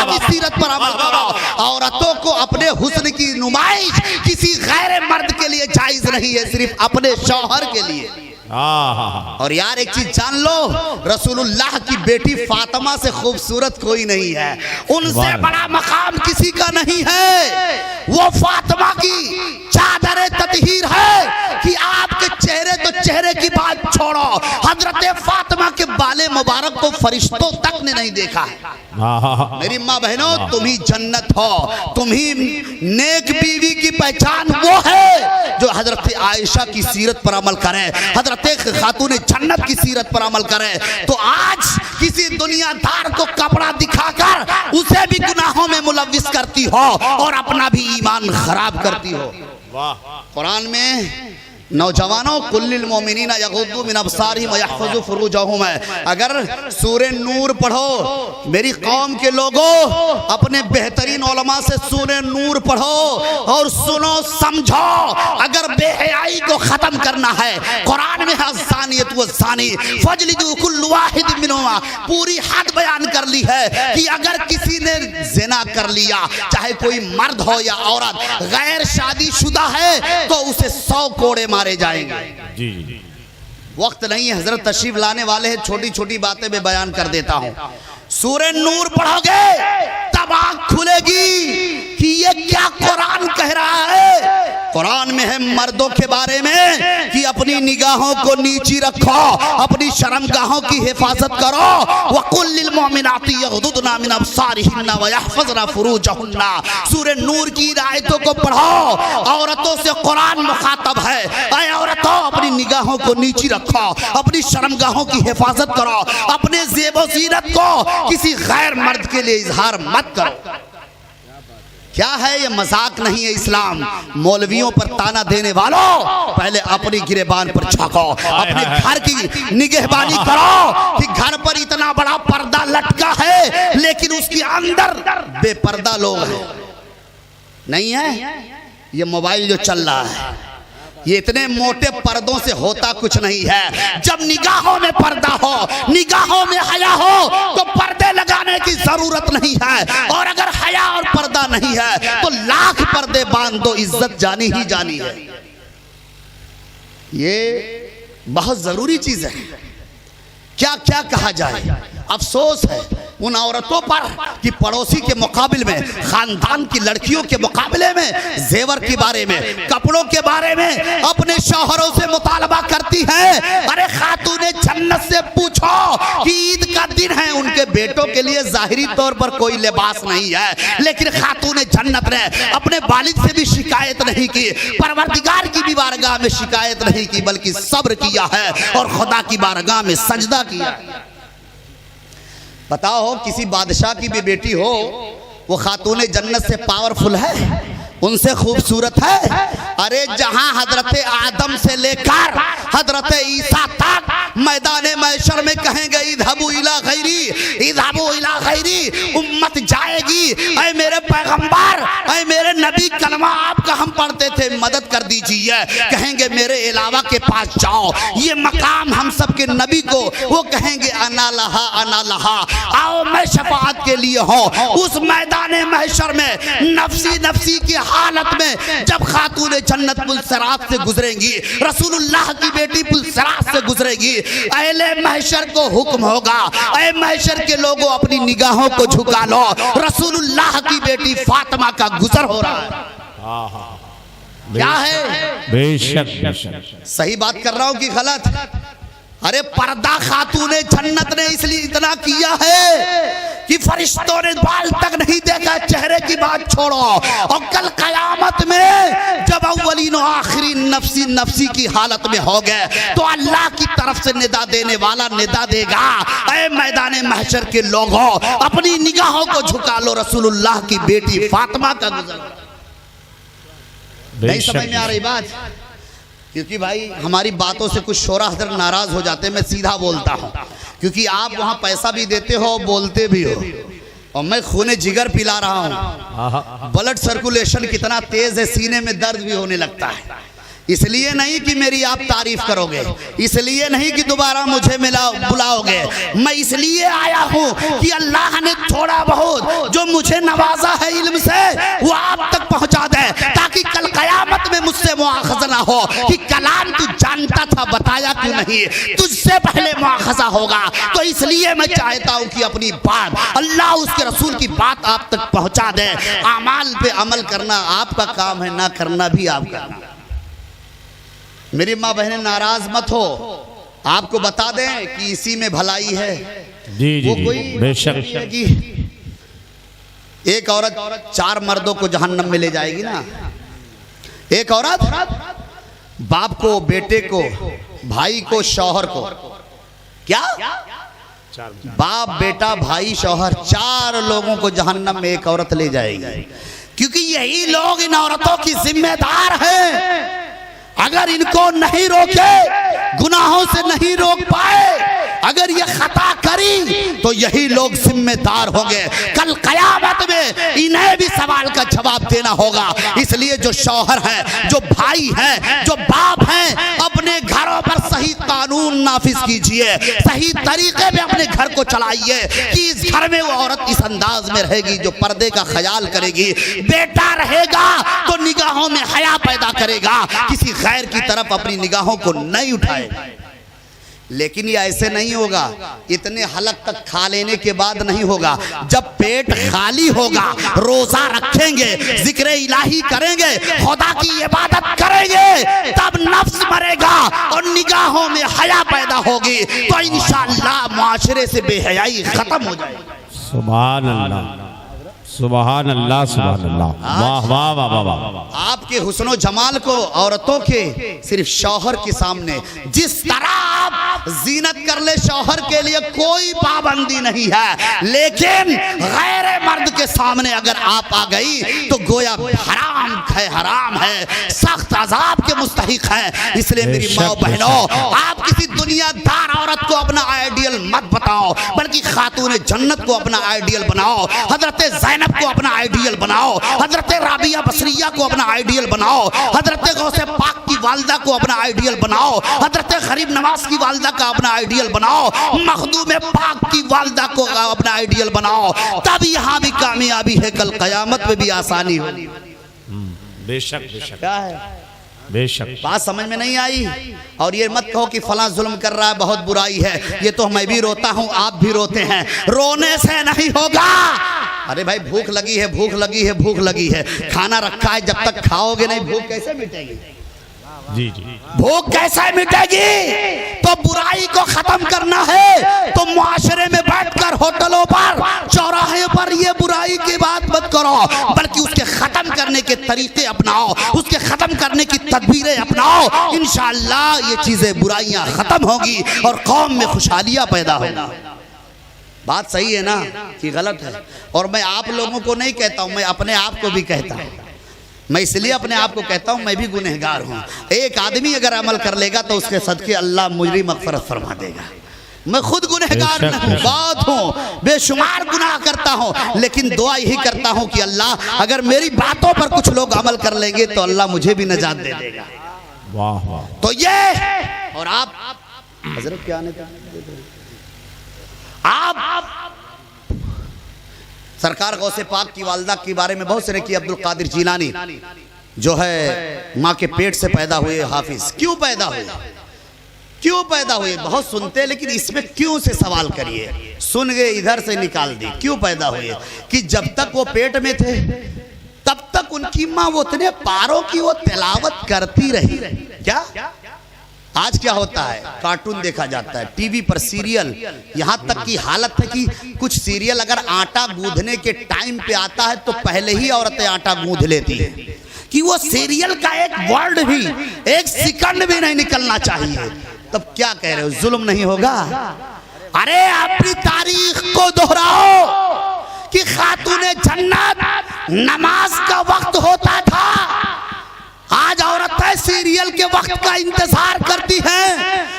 A: की सीरत पर अमल करो। औरतों को अपने हुस्न की नुमाइश किसी गैर मर्द के लिए जायज नहीं है, सिर्फ अपने शौहर के लिए। और यार एक चीज जान लो, रसूलुल्लाह की बेटी फातिमा से खूबसूरत कोई नहीं है, उनसे बड़ा मकाम किसी का नहीं है। वो फातिमा की चादर ततहीर है कि आपके चेहरे तो चेहरे की बात छोड़ो, हजरत फातिमा के बाले मुबारक को फरिश्तों तक ने नहीं देखा है। मेरी माँ बहनों, तुम ही जन्नत हो, तुम ही नेक बीवी की पहचान वो है जो हजरत आयशा की सीरत पर अमल करे, हजरत खातून जन्नत की सीरत पर अमल करे। तो आज किसी दुनियादार को कपड़ा दिखाकर उसे भी गुनाहों में मुलव्विस करती हो और अपना भी ईमान खराब करती हो। कुरान में नौजवानों कुल्लिल मोमिनीना यगुद्दू मिन अबसारिहिम व यहफज़ू फुरूजहुम है। अगर सूरे नूर पढ़ो, मेरी कौम के लोगों, अपने बेहतरीन उलमा से सूरे नूर पढ़ो और सुनो समझो। अगर बेहयाई को खत्म करना है, कुरान में अज़्ज़ानियत वज़्ज़ानी फजलिदू कुल्लु वाहिद मिनहुमा पूरी हद बयान कर ली है कि अगर किसी ने ज़िना कर लिया, चाहे कोई मर्द हो या औरत, गैर शादीशुदा है, तो उसे 100 कोड़े मारे जाएंगे।
B: जी जी।
A: वक्त नहीं है, हजरत तशरीफ लाने वाले हैं, छोटी छोटी बातें मैं बयान कर देता हूं। सूरे नूर पढ़ोगे तब आंख खुलेगी कि ये क्या कुरान कह रहा है। कुरान में है मर्दों के बारे में कि अपनी निगाहों को नीची रखो, अपनी शर्मगाहों की हिफाजत करो। वकुल लिल मोमिनाति यगुद्दुना मिन अबसारिहिन्ना व यहफज़ना फुरूजहुन्ना। सूरे नूर की आयतों को पढ़ो। औरतों से कुरान मुखातब है, ऐ औरतों अपनी निगाहों को नीची रखो, अपनी शर्मगाहों की हिफाजत करो, अपने ज़ेब व ज़ीनत को किसी गैर मर्द के लिए इजहार मत करो। क्या है ये? मजाक नहीं है इस्लाम। मौलवियों पर ताना देने वालों, पहले अपनी गिरेबान पर झांको, अपने घर की निगहबानी करो कि घर पर इतना बड़ा पर्दा लटका है लेकिन उसके अंदर बेपर्दा लोग हैं। नहीं है? ये मोबाइल जो चल रहा है, ये इतने मोटे पर्दों से होता कुछ नहीं है। जब निगाहों में पर्दा हो, निगाहों में हया हो, तो पर्दे लगाने की जरूरत नहीं है। और अगर हया और पर्दा नहीं है तो लाख पर्दे बांध दो, इज्जत जानी ही जानी है। ये बहुत जरूरी चीज है। क्या क्या कहा जाए। अफसोस है उन औरतों पर कि पड़ोसी के मुकाबले में, खानदान की लड़कियों के मुकाबले में, जेवर के बारे में, कपड़ों के बारे में अपने शौहरों से मुतालबा करती है। अरे खातूने जन्नत से पूछो कि ईद का दिन है, उनके बेटों के लिए जाहिरी तौर पर कोई लिबास नहीं है, लेकिन खातूने जन्नत ने अपने वालिद से भी शिकायत नहीं की, परवरदिगार की भी बारगाह में शिकायत नहीं की, बल्कि सब्र किया है और खुदा की बारगाह में सजदा किया। बताओ किसी बादशाह की भी बेटी हो, वो खातूने जन्नत से पावरफुल है? उनसे खूबसूरत है। अरे जहां हजरत आदम से लेकर हजरत ईसा तक मैदान महशर में कहेंगे इज़हबू इला गैरी, इज़हबू इला गैरी, उम्मत जाएगी ऐ मेरे पैगंबर, ऐ मेरे नबी, कलमा आपका हम पढ़ते थे, मदद कर दीजिए। कहेंगे मेरे अलावा के पास जाओ, ये मकाम हम सब के नबी को, वो कहेंगे अना लहा, अना लहा, आओ मैं शफाअत के लिए हूँ। उस मैदान महशर में नफसी नफसी की हालत में जब खातून जन्नत पुलसरात से गुजरेंगी, रसूलुल्लाह की बेटी पुलसरात से गुजरेगी, अहले महशर को हुक्म होगा, ऐ महशर के लोगों अपनी निगाहों को झुका लो, रसूलुल्लाह की बेटी फातिमा का गुजर हो रहा है। क्या है?
B: बेशक
A: सही बात कर रहा हूं कि गलत? अरे पर्दा खातूने जन्नत ने इसलिए इतना किया है कि फरिश्तों ने बाल तक नहीं देखा, चेहरे की बात छोड़ो। और कल कयामत में जब अव्वलीन और आखिरीन नफसी नफसी की हालत में हो गए तो अल्लाह की तरफ से निदा देने वाला निदा देगा, ऐ मैदान महशर के लोगों अपनी निगाहों को झुका लो, रसूलुल्लाह की बेटी फातिमा का गुजर। नहीं समझ में आ रही बात? क्योंकि भाई हमारी बातों से कुछ शोरा हजरत नाराज हो जाते हैं, मैं सीधा बोलता हूँ, क्योंकि आप वहाँ पैसा भी देते हो, बोलते भी हो, और मैं खूने जिगर पिला रहा हूँ। ब्लड सर्कुलेशन कितना तेज है, सीने में दर्द भी होने लगता है। इसलिए नहीं कि मेरी आप तारीफ करोगे, इसलिए नहीं कि दोबारा मुझे बुलाओगे, मैं इसलिए आया हूँ कि अल्लाह ने थोड़ा बहुत जो मुझे नवाजा है इल्म से वो आप तक पहुँचा दे, ताकि कल कयामत में मुझसे मुआखज़ा ना हो कि कलाम तू जानता था बताया क्यों नहीं, तुझसे पहले मुआखज़ा होगा। तो इसलिए मैं चाहता हूँ कि अपनी बात अल्लाह उसके रसूल की बात आप तक पहुँचा दे। अमाल पे अमल करना आपका काम है, ना करना भी आपका। मेरी माँ बहनें नाराज मत हो, आपको बता दें कि इसी में भलाई है।
B: जी
A: वो
B: जी
A: कोई
B: बेशक
A: कि एक औरत 4 मर्दों को जहन्नम में ले जाएगी ना। एक औरत बाप को, बेटे को, भाई को, शौहर को, क्या बाप, बेटा, भाई, शौहर, 4 लोगों को जहन्नम में एक औरत ले जाएगी, क्योंकि यही लोग इन औरतों की जिम्मेदार हैं। अगर इनको नहीं रोके, गुनाहों से नहीं रोक पाए, अगर ये खता करी तो यही लोग जिम्मेदार होंगे। कल कयामत में इन्हें भी सवाल का जवाब देना होगा। इसलिए जो शौहर है, जो भाई है, जो बाप है, अपने घरों पर सही कानून नाफिज कीजिए, सही तरीके में अपने घर को चलाइए कि इस घर में वो औरत इस अंदाज में रहेगी जो पर्दे का ख्याल करेगी। बेटा रहेगा तो निगाहों में हया पैदा करेगा, किसी गैर की तरफ अपनी निगाहों को नहीं उठाएगा। लेकिन ये ऐसे नहीं होगा, इतने हलक तक खा लेने के बाद नहीं होगा। जब पेट खाली होगा, रोजा रखेंगे, जिक्र इलाही करेंगे, खुदा की इबादत करेंगे, तब नफ्स मरेगा और निगाहों में हया पैदा होगी, तो इंशाअल्लाह मुआशरे से बेहयाई खत्म हो जाएगी।
B: सुभान अल्लाह, सुभान अल्लाह, सुभान अल्लाह, वाह वाह वाह वाह वाह।
A: आपके हुस्नो जमाल को औरतों के सिर्फ शौहर के सामने जिस तरह आप जीनत कर ले, शौहर के लिए कोई पाबंदी नहीं है, लेकिन गैर मर्द के सामने अगर आप आ गई तो गोया हराम है, हराम है, सख्त अजाब के मुस्तहिक है। इसलिए मेरी माँ बहनों, आप किसी दुनियादार औरत को अपना आइडियल मत बताओ, बल्कि खातून जन्नत को अपना आइडियल बनाओ, हजरत ज़ैनब को अपना आइडियल बनाओ, हजरत राबिया बसरिया को अपना आइडियल बनाओ, हजरत गौसे पाक की वालिदा को अपना आइडियल बनाओ, हजरत गरीब नवाज की वालिदा का अपना आइडियल बनाओ, मखदूम पाक की वालिदा को अपना आइडियल बनाओ, तब यहाँ भी कामयाबी है, कल कयामत में भी आसानी होगी।
B: बेशक बेशक,
A: क्या है?
B: बेशक।
A: बात समझ में नहीं आई? और ये मत कहो कि फलां जुल्म कर रहा है, बहुत बुराई है, ये तो मैं भी रोता हूँ, आप भी रोते हैं, रोने से नहीं होगा। अरे भाई भूख लगी है, भूख लगी है, भूख लगी है, खाना रखा है, जब तक खाओगे नहीं भूख कैसे मिटेगी?
B: जी जी,
A: भूख कैसे मिटेगी? तो बुराई को खत्म करना है तो मुआशरे में बैठकर होटलों पर, चौराहे पर ये बुराई की बात मत करो, बल्कि उसके खत्म करने के तरीके अपनाओ, उसके खत्म करने की तदबीरें अपनाओ। इंशाअल्लाह ये चीजें, बुराइयां खत्म होगी और कौम में खुशहालियां पैदा होगी। बात सही है ना कि गलत है? और मैं आप लोगों को नहीं कहता हूं, मैं अपने आप को भी कहता हूं। मैं इसलिए अपने आप को कहता हूं मैं भी गुनहगार हूं। एक आदमी अगर अमल कर लेगा तो उसके सदके अल्लाह मुझे मग़फ़िरत फरमा देगा। मैं खुद गुनहगार हूं, बहुत हूं, बेशुमार गुनाह करता हूं, लेकिन दुआ यही करता हूं कि अल्लाह अगर मेरी बातों पर कुछ लोग अमल कर लेंगे तो अल्लाह मुझे भी नजात दे देगा।
B: वाह वाह।
A: तो ये और आप हजरत क्या आने आप सरकार गौसे पाक की वालदा के बारे में बहुत से ने कि अब्दुल कादिर जीलानी जो है माँ के पेट से पैदा हुए हाफिज। क्यों पैदा हुए, क्यों पैदा हुए बहुत सुनते हैं, लेकिन इसमें क्यों से सवाल करिए। सुन गए इधर से निकाल दी। क्यों पैदा हुए कि जब तक वो पेट में थे तब तक उनकी माँ वो उतने पारों की वो तिलावत करती रही। क्या आज क्या होता है, कार्टून देखा जाता है, टीवी पर सीरियल, यहाँ तक की हालत है कि कुछ सीरियल अगर आटा गूंदने के टाइम पे आता है तो पहले ही औरतें आटा गूंद लेती है कि वो सीरियल का एक वर्ड भी, एक सेकंड भी नहीं निकलना चाहिए। तब क्या कह रहे हो, जुल्म नहीं होगा? अरे अपनी तारीख को दोहराओ कि खातूने जन्नत नमाज का वक्त होता था, आज औरतें सीरियल के वक्त का इंतजार करती हैं।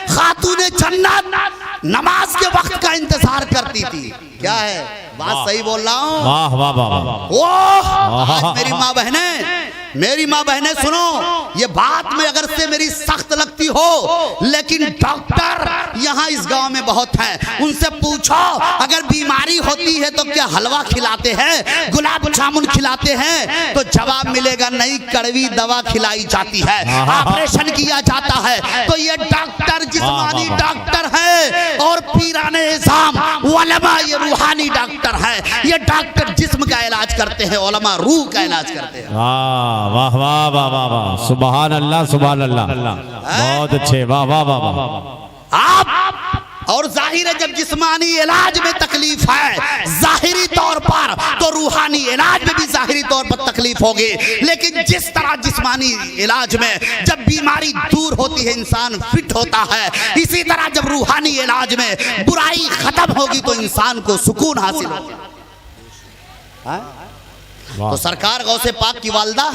A: खातूने जन्नत नमाज के वक्त का इंतजार करती थी। क्या है, बात सही बोल रहा हूँ?
B: वाह वाह वाह।
A: ओह आज मेरी माँ बहनें सुनो, ये बात में अगर से मेरी सख्त लगती हो, लेकिन डॉक्टर यहाँ इस गांव में बहुत हैं। उनसे पूछो अगर बीमारी होती है तो क्या हलवा खिलाते हैं, गुलाब जामुन खिलाते हैं? तो जवाब मिलेगा नहीं, कड़वी दवा खिलाई जाती है, ऑपरेशन किया जाता है। तो ये डॉक्टर जिस्मानी डॉक्टर है और पीराने इज़ाम उलमा ये रूहानी डॉक्टर है। ये डॉक्टर जिस्म का इलाज करते हैं, उलमा रूह का इलाज करते हैं।
B: वाह वाह वाह वाह वाह, सुभान अल्लाह सुभान अल्लाह, बहुत अच्छे, वाह वाह वाह वाह।
A: आप और जाहिर है जब जिस्मानी इलाज में तकलीफ है जाहिरी तौर पर, तो रूहानी इलाज में भी जाहिरी तौर पर तकलीफ होगी। लेकिन जिस तरह जिस्मानी इलाज में जब बीमारी दूर होती है इंसान फिट होता है, इसी तरह जब रूहानी इलाज में बुराई खत्म होगी तो इंसान को सुकून हासिल होगा। तो सरकार गौसे पाक की वालदा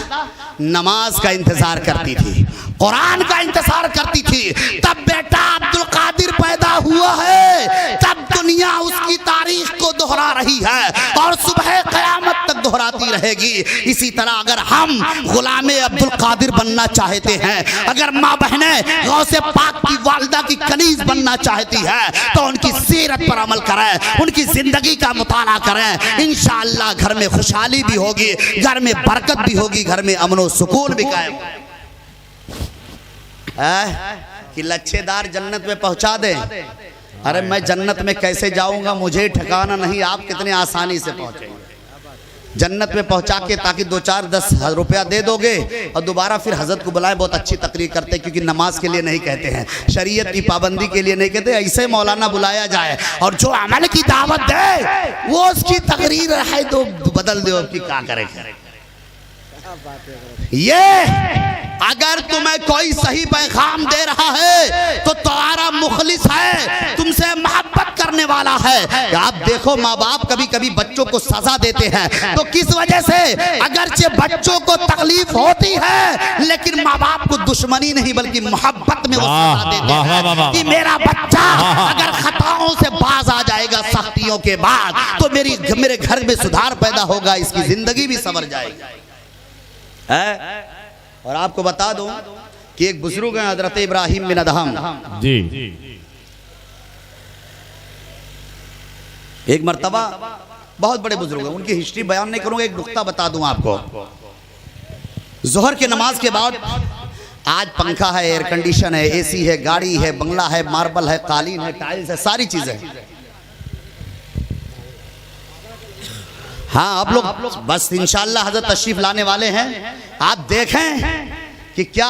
A: नमाज का इंतजार करती थी, कुरान का इंतजार करती थी। तब बेटा अब्दुल कादिर पैदा हुआ है, तब दुनिया उसकी तारीख को दोहरा रही है और सुबह क़यामत तक दोहराती रहेगी। इसी तरह अगर हम गुलामे अब्दुल कादिर बनना चाहते हैं, अगर माँ बहनें गौसे पाक की वालदा की कनीज बनना चाहती है, तो उनकी सीरत पर अमल करें, उनकी जिंदगी का मुताला करें। इंशाअल्लाह घर में खुशहाली भी होगी, घर में बरकत भी होगी, घर में अमन व सुकून भी कायम कि लच्छेदार जन्नत में पहुंचा दे। अरे मैं जन्नत में कैसे जाऊंगा, मुझे ठिकाना नहीं, आप कितने आसानी से पहुंचेंगे जन्नत में पहुंचा के, ताकि 2-4-10 रुपया दे दोगे और दोबारा फिर हजरत को बुलाएं। बहुत अच्छी तकरीर करते, क्योंकि नमाज के लिए नहीं कहते हैं, शरीयत की पाबंदी के लिए नहीं कहते, ऐसे मौलाना बुलाया जाए और जो अमल की दावत दे वो उसकी तकरीर है तो बदल दो कि क्या करें। ये अगर तुम्हें कोई सही पैगाम दे रहा है तो तुम्हारा मुखलिस है, तुमसे मोहब्बत करने वाला है। आप देखो माँ बाप कभी कभी बच्चों को सजा देते हैं तो किस वजह से, अगरचे बच्चों को तकलीफ होती है लेकिन माँ बाप को दुश्मनी नहीं बल्कि मोहब्बत में वो सजा देते हैं कि मेरा बच्चा अगर खताओं से बाज आ जाएगा सख्तियों के बाद तो मेरे घर में सुधार पैदा होगा, इसकी जिंदगी भी संवर जाएगी। और आपको बता दूं कि एक बुजुर्ग हैं हजरत इब्राहिम बिन अदहम
B: जी,
A: एक मर्तबा बहुत बड़े बुजुर्ग हैं, उनकी हिस्ट्री बयान नहीं करूंगा, एक नुक्ता बता दूं आपको। जोहर के नमाज के बाद आज पंखा है, एयर कंडीशन है, एसी है, गाड़ी है, बंगला है, मार्बल है, कालीन है, टाइल्स है, सारी चीजें। हाँ आप लोग बस इंशाअल्लाह हजरत तशरीफ लाने वाले हैं, आप देखें कि क्या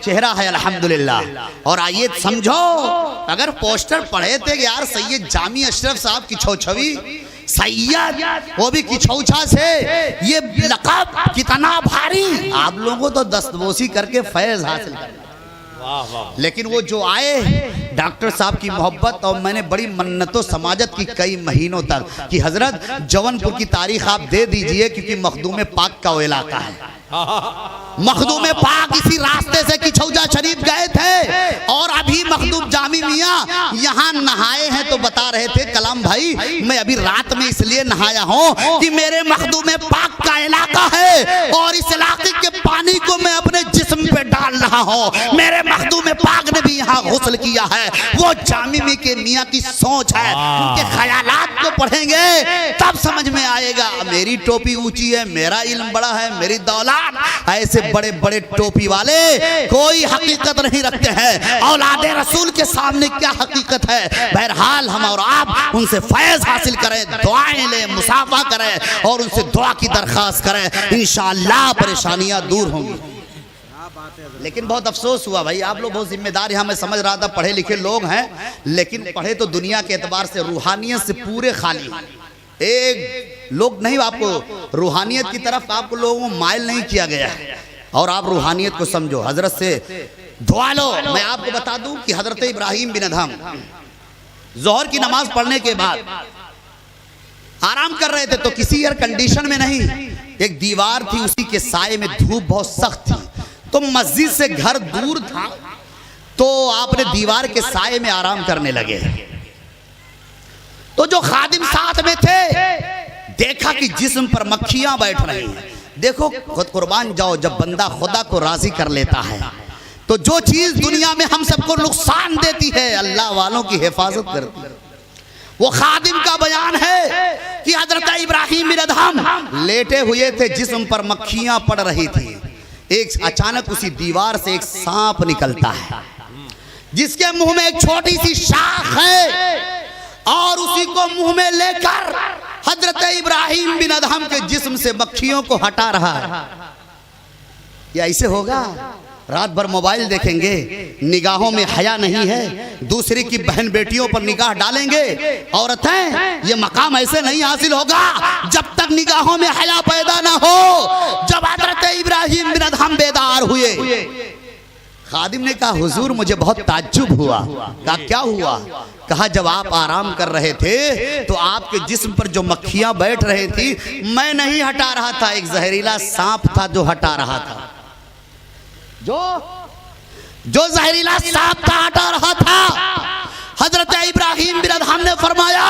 A: चेहरा है अल्हम्दुलिल्लाह। और आइए समझो, अगर पोस्टर पढ़े थे यार सैयद जामी अशरफ साहब की छौछवी, सैयद वो भी किछौछा से, ये लक़ब कितना भारी। आप लोगों को तो दस्तबोसी करके फैज हासिल करना। लेकिन वो जो आए डॉक्टर साहब की मोहब्बत, और मैंने बड़ी मन्नतों समाजत की कई महीनों तक कि हजरत जौनपुर की तारीख आप दे दीजिए, क्योंकि मखदूम पाक का वो इलाका है। मखदूम पाक इसी रास्ते से किछौजा शरीफ गए थे, और अभी मखदूम जामी मियाँ यहाँ नहाए हैं तो बता रहे थे कलाम भाई, मैं अभी रात में इसलिए नहाया हूँ कि मेरे मखदूम पाक का इलाका है और इस इलाके के पानी को मैं अपने जिस्म पे डाल रहा हूँ। मेरे मखदूम पाक ने भी यहाँ गुस्ल किया है। वो जामी में के मियाँ की सोच है, उनके ख्यालात को पढ़ेंगे तब समझ में आएगा। मेरी टोपी ऊंची है, मेरा इल्म बड़ा है, मेरी दौलत, ऐसे बड़े बड़े टोपी वाले कोई हकीकत नहीं रखते हैं। औलादे रसूल के सामने क्या हकीकत है। बहरहाल हम और आप उनसे फैज हासिल करें, दुआएं लें, मुसाफा करें और उनसे दुआ की दरखास्त करें, इंशाअल्लाह परेशानियां दूर होंगी। लेकिन बहुत अफसोस हुआ भाई, आप लोग बहुत जिम्मेदार हैं। मैं समझ रहा था पढ़े लिखे लोग हैं, लेकिन पढ़े तो दुनिया के एतबार से रूहानियत से पूरे खाली। एक लोग नहीं, आपको रूहानियत की तरफ आपको लोगों को माइल नहीं किया गया है, और आप रूहानियत को समझो। हजरत से दुआ लो। मैं आपको बता दूं कि हजरत इब्राहिम बिन अदहम जोहर की नमाज पढ़ने के बाद आराम कर रहे थे, तो किसी एयर कंडीशन में नहीं, एक दीवार थी, उसी के साए में धूप बहुत सख्त थी, तो मस्जिद से घर दूर था, तो आपने दीवार के साए में आराम करने लगे। तो जो खादिम साथ में थे देखा कि जिस्म पर मक्खियां बैठ रही हैं। देखो खुद कुर्बान जाओ, जब बंदा खुदा को राजी कर लेता है तो जो चीज दुनिया में हम सबको नुकसान देती है अल्लाह वालों की हिफाजत करती है। वो खादिम का बयान है कि हजरत इब्राहिम बिन अदहम लेटे हुए थे, जिस्म पर मक्खियां पड़ रही थी। एक अचानक उसी दीवार से एक सांप निकलता है, जिसके मुंह में एक छोटी सी शाख है, और उसी को मुंह में लेकर हजरत इब्राहिम बिन अदहम के जिस्म से मक्खियों को हटा रहा है। या ऐसे होगा? रात भर मोबाइल देखेंगे, निगाहों में हया नहीं है, दूसरी की बहन बेटियों पर निगाह डालेंगे। औरतें, ये मकाम ऐसे नहीं हासिल होगा जब तक निगाहों में हया पैदा ना हो। जब हजरत इब्राहिम बिन अदहम बेदार हुए, खादिम ने कहा हुजूर मुझे बहुत ताज्जुब हुआ। कहा क्या हुआ? कहा जब आप आराम कर रहे थे तो आपके जिस्म पर जो मक्खियां बैठ रही थी, मैं नहीं हटा रहा था, एक जहरीला सांप था जो हटा रहा था। जो जहरीला सांप था हटा रहा था। हजरत इब्राहिम बिन अदहम ने फरमाया,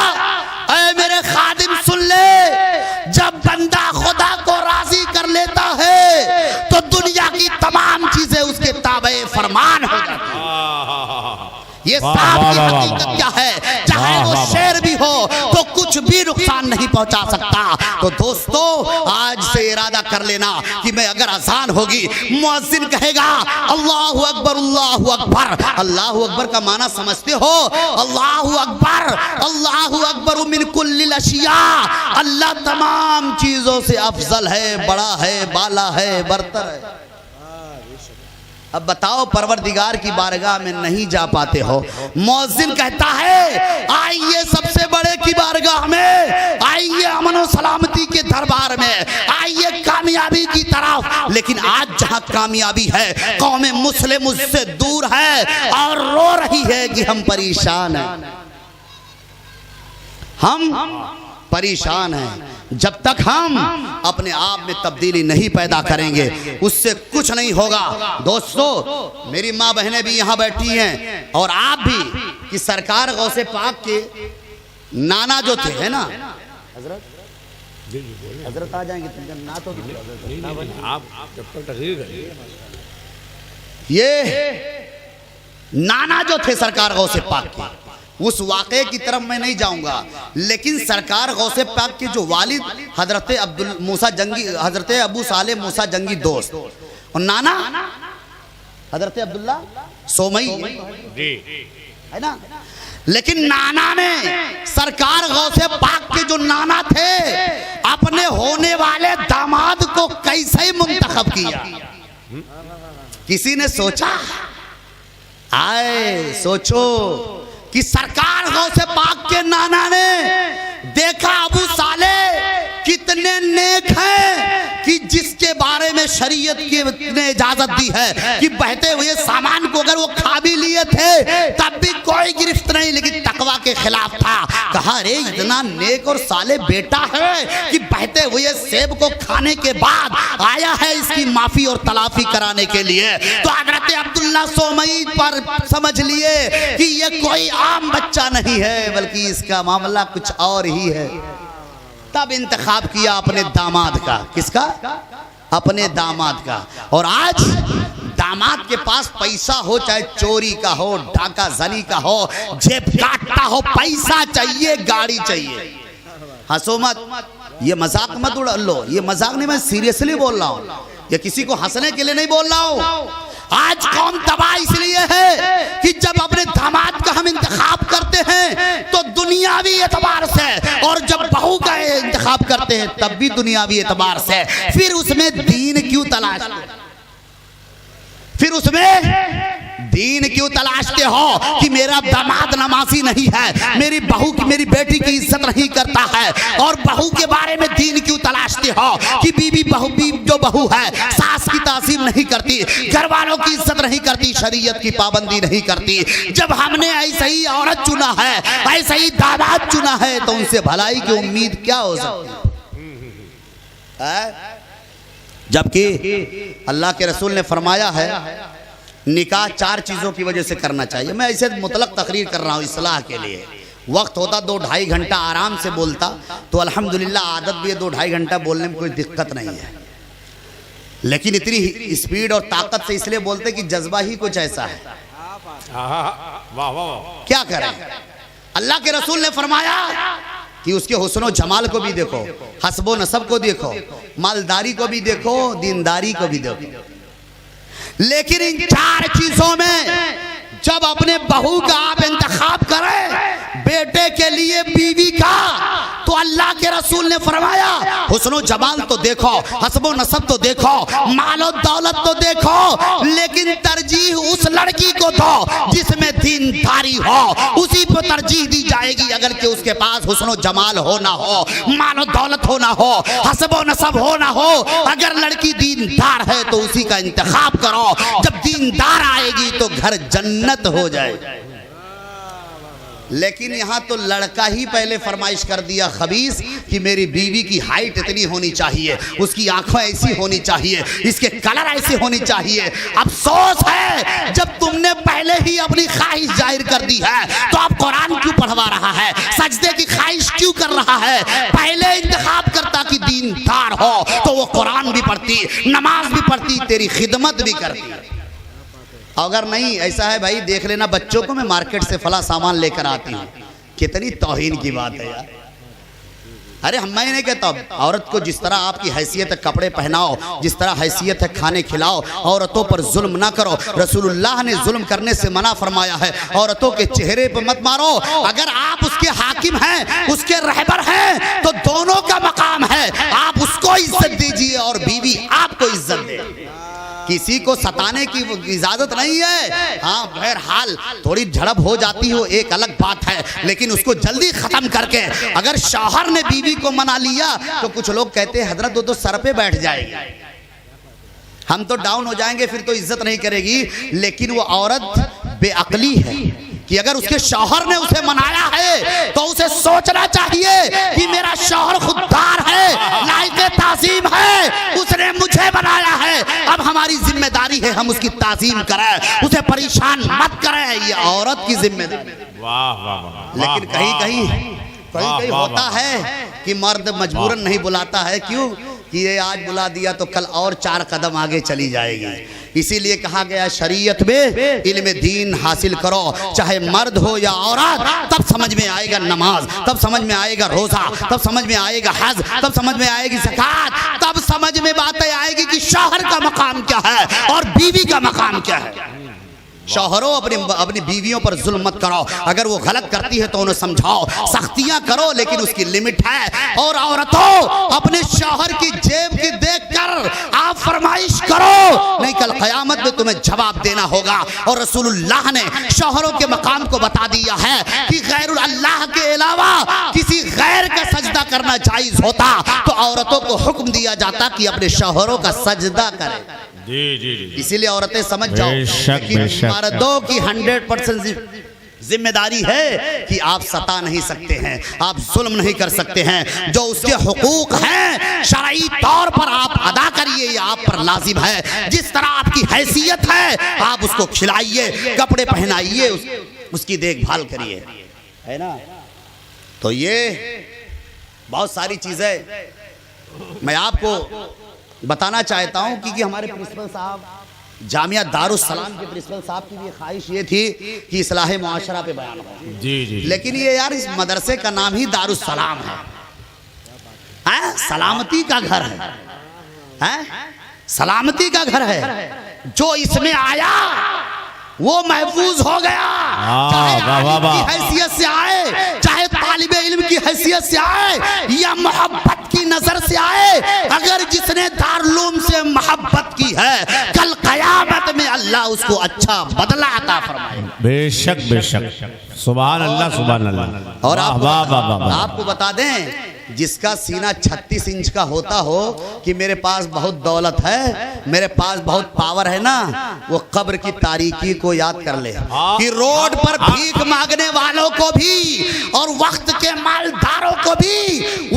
A: ऐ मेरे खादिम सुन ले, जब बंदा खुदा को राजी कर लेता है तो दुनिया की तमाम चीजें उसके ताबे फरमान हो जाती हैं। ये सांप की हकीकत क्या है? चाहे वो शेर भी हो तो कुछ भी नुकसान नहीं पहुंचा सकता। तो दोस्तों आज से इरादा कर लेना कि मैं अगर अजान होगी, मुअज्जिन कहेगा अल्लाहु अकबर अल्लाहु अकबर। अल्लाहु अकबर का माना समझते हो? अल्लाहु अकबर, अल्लाहु अकबर मिन कुल्लिल अशिया। अल्लाह तमाम चीजों से अफजल है, बड़ा है, बाला है, बरतर है। अब बताओ परवरदिगार की बारगाह में नहीं जा पाते हो। मुअज्जिन कहता है आइए सबसे बड़े की बारगाह में, आइए अमन और सलामती के दरबार में, आइए कामयाबी की तरफ। लेकिन आज जहां कामयाबी है, कौमें मुस्लिम उससे दूर है और रो रही है कि हम परेशान हैं, हम परेशान हैं। जब तक हम अपने आप में तब्दीली नहीं पैदा करेंगे उससे कुछ नहीं होगा। दोस्तों मेरी माँ बहनें भी यहाँ बैठी हैं और आप भी, कि सरकार गौसे पाक के नाना जो थे, है ना हजरत आ जाएंगे ना, तो आप जब तक तकरीर करिए। ये नाना जो थे सरकार गौसे पाक के, उस वाक़े की तरफ मैं नहीं जाऊंगा, लेकिन सरकार गौसे पाक के जो वालिद हजरत अब्दुल मूसा जंगी, हजरत अबू साले मूसा जंगी दोस्त, और नाना हजरत अब्दुल्ला सोमई है ना। लेकिन नाना ने सरकार गौसे पाक के जो नाना थे अपने होने वाले दामाद को कैसे मुंतखब किया? किसी ने सोचा? आए सोचो कि सरकार गौसे पाक के नाना ने देखा अबू साले कितने नेक हैं कि जिसके बारे में शरीयत ने इजाजत दी है कि बहते हुए सामान को अगर वो खा भी लिए थे तब भी कोई गिरफ्त नहीं, लेकिन तकवा के खिलाफ था। कहा अरे इतना नेक और साले बेटा है कि बहते हुए सेब को खाने के बाद आया है इसकी माफी और तलाफी कराने के लिए। तो हजरत अब्दुल्ला सोमई पर समझ लिए कि ये कोई आम बच्चा नहीं है, बल्कि इसका मामला कुछ और ही है। तब इंतखाब किया अपने दामाद का। किसका? अपने दामाद का। और आज दामाद के पास पैसा हो, चाहे चोरी का हो, डाका जनी का हो, जेब काटता हो, पैसा चाहिए, गाड़ी चाहिए। हंसो मत, ये मजाक मत उड़ा लो, ये मजाक नहीं, मैं सीरियसली बोल रहा हूँ, ये किसी को हंसने के लिए नहीं बोल रहा हूँ। आज कौम तबाह इसलिए है कि जब अपने दामाद का हम इंतखाब करते हैं तो दुनियावी एतबार से, और जब बहू का इंतखाब करते हैं तब भी दुनियावी एतबार से। फिर उसमें दीन क्यों तलाशते, फिर उसमें दीन क्यों तलाशते हो कि मेरा दामाद नमाजी नहीं है, मेरी बहू की, मेरी बेटी की इज्जत नहीं करता है, और बहू के बारे में दीन क्यों तलाशते हो कि बीवी बहू जो बहू है सास की तासीम नहीं करती, घर वालों की इज्जत नहीं करती, शरीयत की पाबंदी नहीं करती। जब हमने ऐसे ही औरत चुना है, ऐसे ही दामाद चुना है, तो उनसे भलाई की उम्मीद क्या हो सकती है? जबकि अल्लाह के रसूल ने फरमाया है निकाह 4 चीज़ों की वजह से करना चाहिए। मैं ऐसे मुतलक तकरीर कर रहा हूँ इस्लाह के लिए। वक्त होता 2-2.5 घंटा आराम से बोलता तो अल्हम्दुलिल्लाह आदत भी है 2-2.5 घंटा बोलने में कोई दिक्कत नहीं है, लेकिन इतनी स्पीड और ताकत से इसलिए बोलते कि जज्बा ही कुछ ऐसा है।
B: वाह वाह,
A: क्या करें? अल्लाह के रसूल ने फरमाया कि उसके हुस्न जमाल को भी देखो, हस्बो नसब को देखो, मालदारी को भी देखो, दीनदारी को भी देखो, लेकिन इन 4 चीजों में जब अपने बहू का आप इंतखाब करें, बेटे के लिए बीवी का, तो अल्लाह के रसूल ने फरमाया हुस्नो जमाल तो देखो, हस्बो नसब तो देखो, मालो दौलत तो देखो, लेकिन तरजीह उस लड़की को दो जिसमें दीनदारी हो, उसी पर तरजीह दी जाएगी। अगर कि उसके पास हुस्नो जमाल हो ना हो, मालो दौलत हो ना हो, हस्बो नसब हो ना हो, अगर लड़की दीनदार है तो उसी का इंतखाब करो। जब दीनदार आएगी तो घर जन्नत हो जाए। लेकिन यहाँ तो लड़का ही पहले फरमाइश कर दिया खबीस कि मेरी बीवी की हाइट इतनी होनी चाहिए, उसकी आंखें ऐसी होनी चाहिए, इसके कलर ऐसे होनी चाहिए। अफसोस है जब तुमने पहले ही अपनी ख्वाहिश जाहिर कर दी है तो अब कुरान क्यों पढ़वा रहा है, सजदे की ख्वाहिश क्यों कर रहा है? पहले इंतखाब करता कि दीनदार हो तो वो कुरान भी पढ़ती, नमाज भी पढ़ती, तेरी खिदमत भी करती। अगर नहीं ऐसा है भाई देख लेना, बच्चों को मैं मार्केट से फला सामान लेकर आती हूँ। कितनी तौहीन की बात है यार। अरे मैं नहीं कहता, औरत को जिस तरह आपकी हैसियत है कपड़े पहनाओ, जिस तरह हैसियत है खाने खिलाओ, औरतों पर जुल्म ना करो। रसूलुल्लाह ने जुल्म करने से मना फरमाया है। औरतों के चेहरे पर मत मारो। अगर आप उसके हाकिम हैं, उसके रहबर हैं, तो दोनों का मकाम है, आप उसको इज्जत दीजिए और बीवी आपको इज्जत दे। किसी को सताने की इजाजत नहीं है। हाँ बहरहाल थोड़ी झड़प हो जाती हो एक अलग बात है, लेकिन उसको जल्दी खत्म करके अगर शौहर ने बीवी को मना लिया तो कुछ लोग कहते हैं हजरत वो तो सर पे बैठ जाएगी, हम तो डाउन हो जाएंगे, फिर तो इज्जत नहीं करेगी। लेकिन वो औरत बेअक्ली है कि अगर उसके शौहर ने उसे मनाया है तो उसे सोचना चाहिए कि मेरा शौहर खुददार है, लायक ताज़ीम है, उसने मुझे बनाया है, अब हमारी जिम्मेदारी है हम उसकी ताज़ीम करें, उसे परेशान मत करें, ये औरत की जिम्मेदारी।
B: वाह वाह वाह।
A: लेकिन कहीं होता है कि मर्द मजबूरन नहीं बुलाता है। क्यों कि ये आज बुला दिया तो कल और 4 कदम आगे चली जाएगी। इसीलिए कहा गया शरीयत में इल्म दीन हासिल करो, चाहे मर्द हो या औरत, तब समझ में आएगा नमाज, तब समझ में आएगा रोजा, तब समझ में आएगा हज, तब समझ में आएगी ज़कात, तब समझ में बातें आएगी कि शौहर का मकाम क्या है और बीवी का मकाम क्या है। शौहरों अपनी बीवियों पर जुल्म मत करो, अगर वो गलत करती है तो उन्हें समझाओ, सख्तियां करो, लेकिन उसकी लिमिट है। और औरतों अपने शौहर की जेब की देखकर आप फरमाइश करो, नहीं कल क़यामत में तुम्हें जवाब देना होगा। और रसूलुल्लाह ने शौहरों के मकाम को बता दिया है कि गैरुल अल्लाह के अलावा किसी गैर का सजदा करना जायज होता तो औरतों को हुक्म दिया जाता कि अपने शौहरों का सजदा करें।
B: जी जी जी।
A: इसीलिए औरतें समझ जाओ
B: बेशक,
A: कि
B: बेशक।
A: मर्दों की 100% जिम्मेदारी है कि आप सता नहीं सकते हैं, आप जुल्म नहीं कर सकते हैं। जो उसके हुकूक हैं शरई तौर पर आप अदा करिए, ये आप पर लाजिम है। जिस तरह आपकी हैसियत है आप उसको खिलाइए, कपड़े पहनाइए, उसकी देखभाल करिए, है ना। तो ये बहुत सारी चीजें मैं आपको बताना चाहता हूं क्योंकि हमारे प्रिंसिपल साहब जामिया दारुस्सलाम के प्रिंसिपल साहब की भी ख्वाहिश ये थी कि इस्लाह मुआशरा पे बयान हो।
B: जी जी।
A: लेकिन ये यार इस मदरसे का नाम ही दारुस्सलाम है, सलामती का घर है, सलामती का घर है। जो इसमें आया वो महफूज हो गया, चाहे आलिम की हैसियत से आए, चाहे तालिबे इल्म की हैसियत से आए या मोहब्बत की नजर से आए। अगर जिसने दारुल से मोहब्बत की है कल कयामत में अल्लाह उसको अच्छा बदला अता फरमाएगा।
B: बेशक बेशक, सुभान अल्लाह सुभान अल्लाह।
A: और
B: आपको
A: आपको बता दें जिसका सीना 36 इंच का होता हो कि मेरे पास बहुत दौलत है, मेरे पास बहुत पावर है ना, वो कब्र की तारीकी को याद कर ले कि रोड पर भीख मांगने वालों को भी और वक्त के मालदारों को भी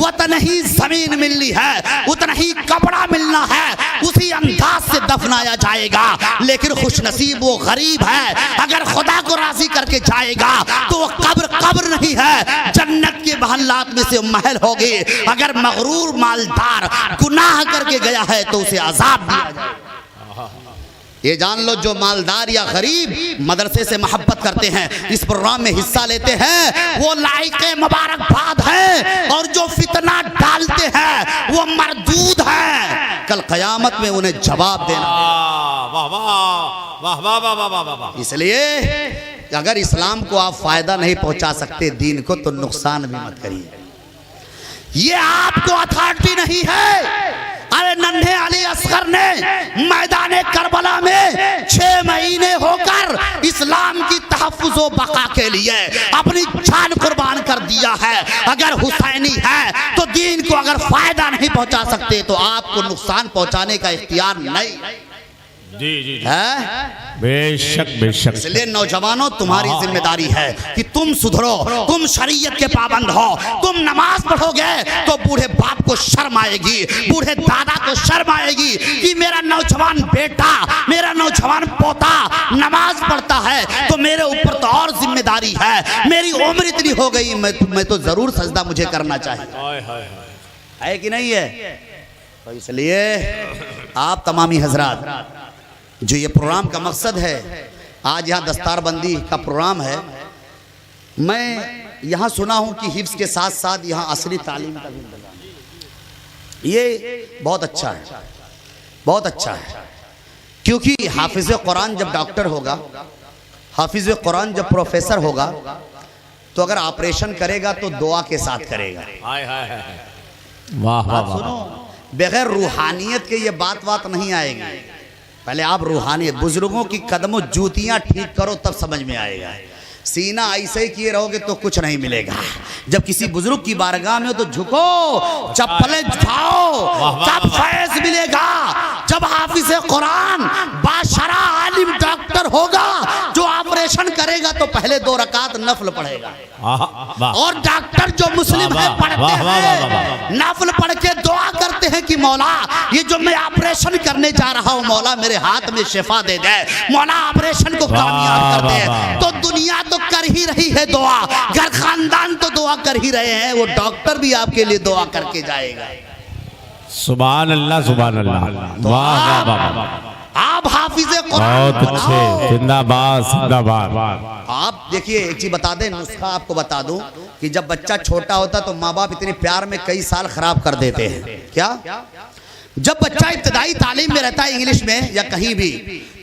A: उतना ही जमीन मिलनी है, उतना ही कपड़ा मिलना है, उसी अंदाज से दफनाया जाएगा। लेकिन खुशनसीब वो गरीब है, अगर खुदा को राजी करके जाएगा तो वो कब्र नहीं है, जन्नत के महल्लात में से महल होगा। अगर मगरूर मालदार गुनाह करके गया है तो उसे अजाब दिया जाए। ये जान लो जो मालदार या गरीब मदरसे से मोहब्बत करते हैं, इस प्रोग्राम में हिस्सा लेते हैं, वो लायके मुबारकबाद है, और जो फितना डालते हैं वो मरदूद है। कल कयामत में उन्हें जवाब देना।
B: वाह वाह वाह वाह वाह वाह।
A: इसलिए अगर इस्लाम को आप फायदा नहीं पहुंचा सकते दीन को, तो नुकसान भी मत करिए। ये आपको अथॉरिटी नहीं है। अरे नन्हे अली असगर ने मैदाने करबला में 6 महीने होकर इस्लाम की तहफ्फुज़ व बका के लिए अपनी जान कुर्बान कर दिया है। अगर हुसैनी है तो दीन को अगर फायदा नहीं पहुंचा सकते तो आपको नुकसान पहुंचाने का इख्तियार नहीं
B: जी जी
A: है।
B: बेशक बेशक।
A: इसलिए नौजवानों तुम्हारी जिम्मेदारी है कि तुम सुधरो, तुम शरीयत के पाबंद हो, तुम नमाज पढ़ोगे तो बूढ़े बाप को शर्म आएगी, बूढ़े दादा को शर्म आएगी कि मेरा नौजवान बेटा, मेरा नौजवान पोता नमाज पढ़ता है तो मेरे ऊपर तो और जिम्मेदारी है। मेरी उम्र इतनी हो गई, मैं तो जरूर सजदा मुझे करना चाहिए, है कि नहीं है। तो इसलिए आप तमामी हजरात, जो ये प्रोग्राम का मकसद है, आज यहाँ दस्तारबंदी का प्रोग्राम है, मैं यहाँ सुना हूँ कि हिफ्ज़ के साथ साथ यहाँ असली तालीम का भी इंतजाम है। ये बहुत अच्छा है, बहुत अच्छा है, क्योंकि हाफिज़ कुरान जब डॉक्टर होगा, हाफिज़ कुरान जब प्रोफेसर होगा, तो अगर ऑपरेशन करेगा तो दुआ के साथ करेगा।
B: वाह वाह।
A: सुनो, बगैर रूहानियत के ये बात नहीं आएगी। पहले आप रूहानियत, बुजुर्गों की कदमों जूतियां ठीक करो तब समझ में आएगा। सीना ऐसे ही किए रहोगे तो कुछ नहीं मिलेगा। जब किसी बुजुर्ग की बारगाह में हो तो झुको, चप्पलें उठाओ, तब फैज़ मिलेगा। जब हाफिज़ कुरान बाशरा आलिम डॉक्टर होगा, जो ऑपरेशन करेगा तो पहले 2 रकात नफल पढ़ेगा। और डॉक्टर जो मुस्लिम है पढ़ते हैं, नफल पढ़ के दुआ करते हैं कि मौला ये जो मैं ऑपरेशन करने जा रहा हूँ, मौला मेरे हाथ में शिफा दे दे, मौला ऑपरेशन को कामयाब कर दे। तो दुनिया तो कर ही रही है दुआ, घर खानदान तो दुआ कर ही रहे हैं, वो डॉक्टर भी आपके लिए दुआ करके जाएगा।
B: सुभान अल्लाह सुभान अल्लाह। वाह वाह वाह।
A: आप हाफिज़े कुरान
B: बहुत अच्छे, जिंदाबाद जिंदाबाद।
A: आप देखिए एक चीज बता दें, नुस्खा आपको बता दूं कि जब बच्चा छोटा होता तो माँ बाप इतने प्यार में कई साल खराब कर देते हैं। क्या? जब बच्चा इब्तदाई तालीम में रहता है इंग्लिश में या कहीं भी,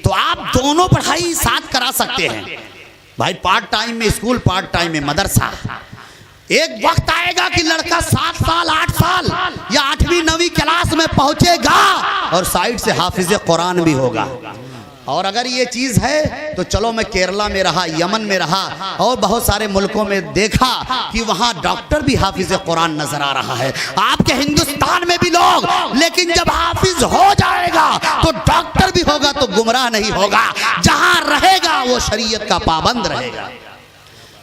A: तो आप दोनों पढ़ाई साथ करा सकते हैं भाई। पार्ट टाइम में स्कूल, पार्ट टाइम में मदरसा। एक वक्त आएगा कि लड़का 7 साल 8 साल या 8वीं 9वीं क्लास में पहुंचेगा और साइड से हाफिज़े कुरान भी होगा। और अगर ये चीज है तो चलो, मैं केरला में रहा, यमन में रहा और बहुत सारे मुल्कों में देखा कि वहां डॉक्टर भी हाफिज कुरान नजर आ रहा है। आपके हिंदुस्तान में भी लोग, लेकिन जब हाफिज हो जाएगा तो डॉक्टर भी होगा तो गुमराह नहीं होगा। जहां रहेगा वो शरीयत का पाबंद रहेगा।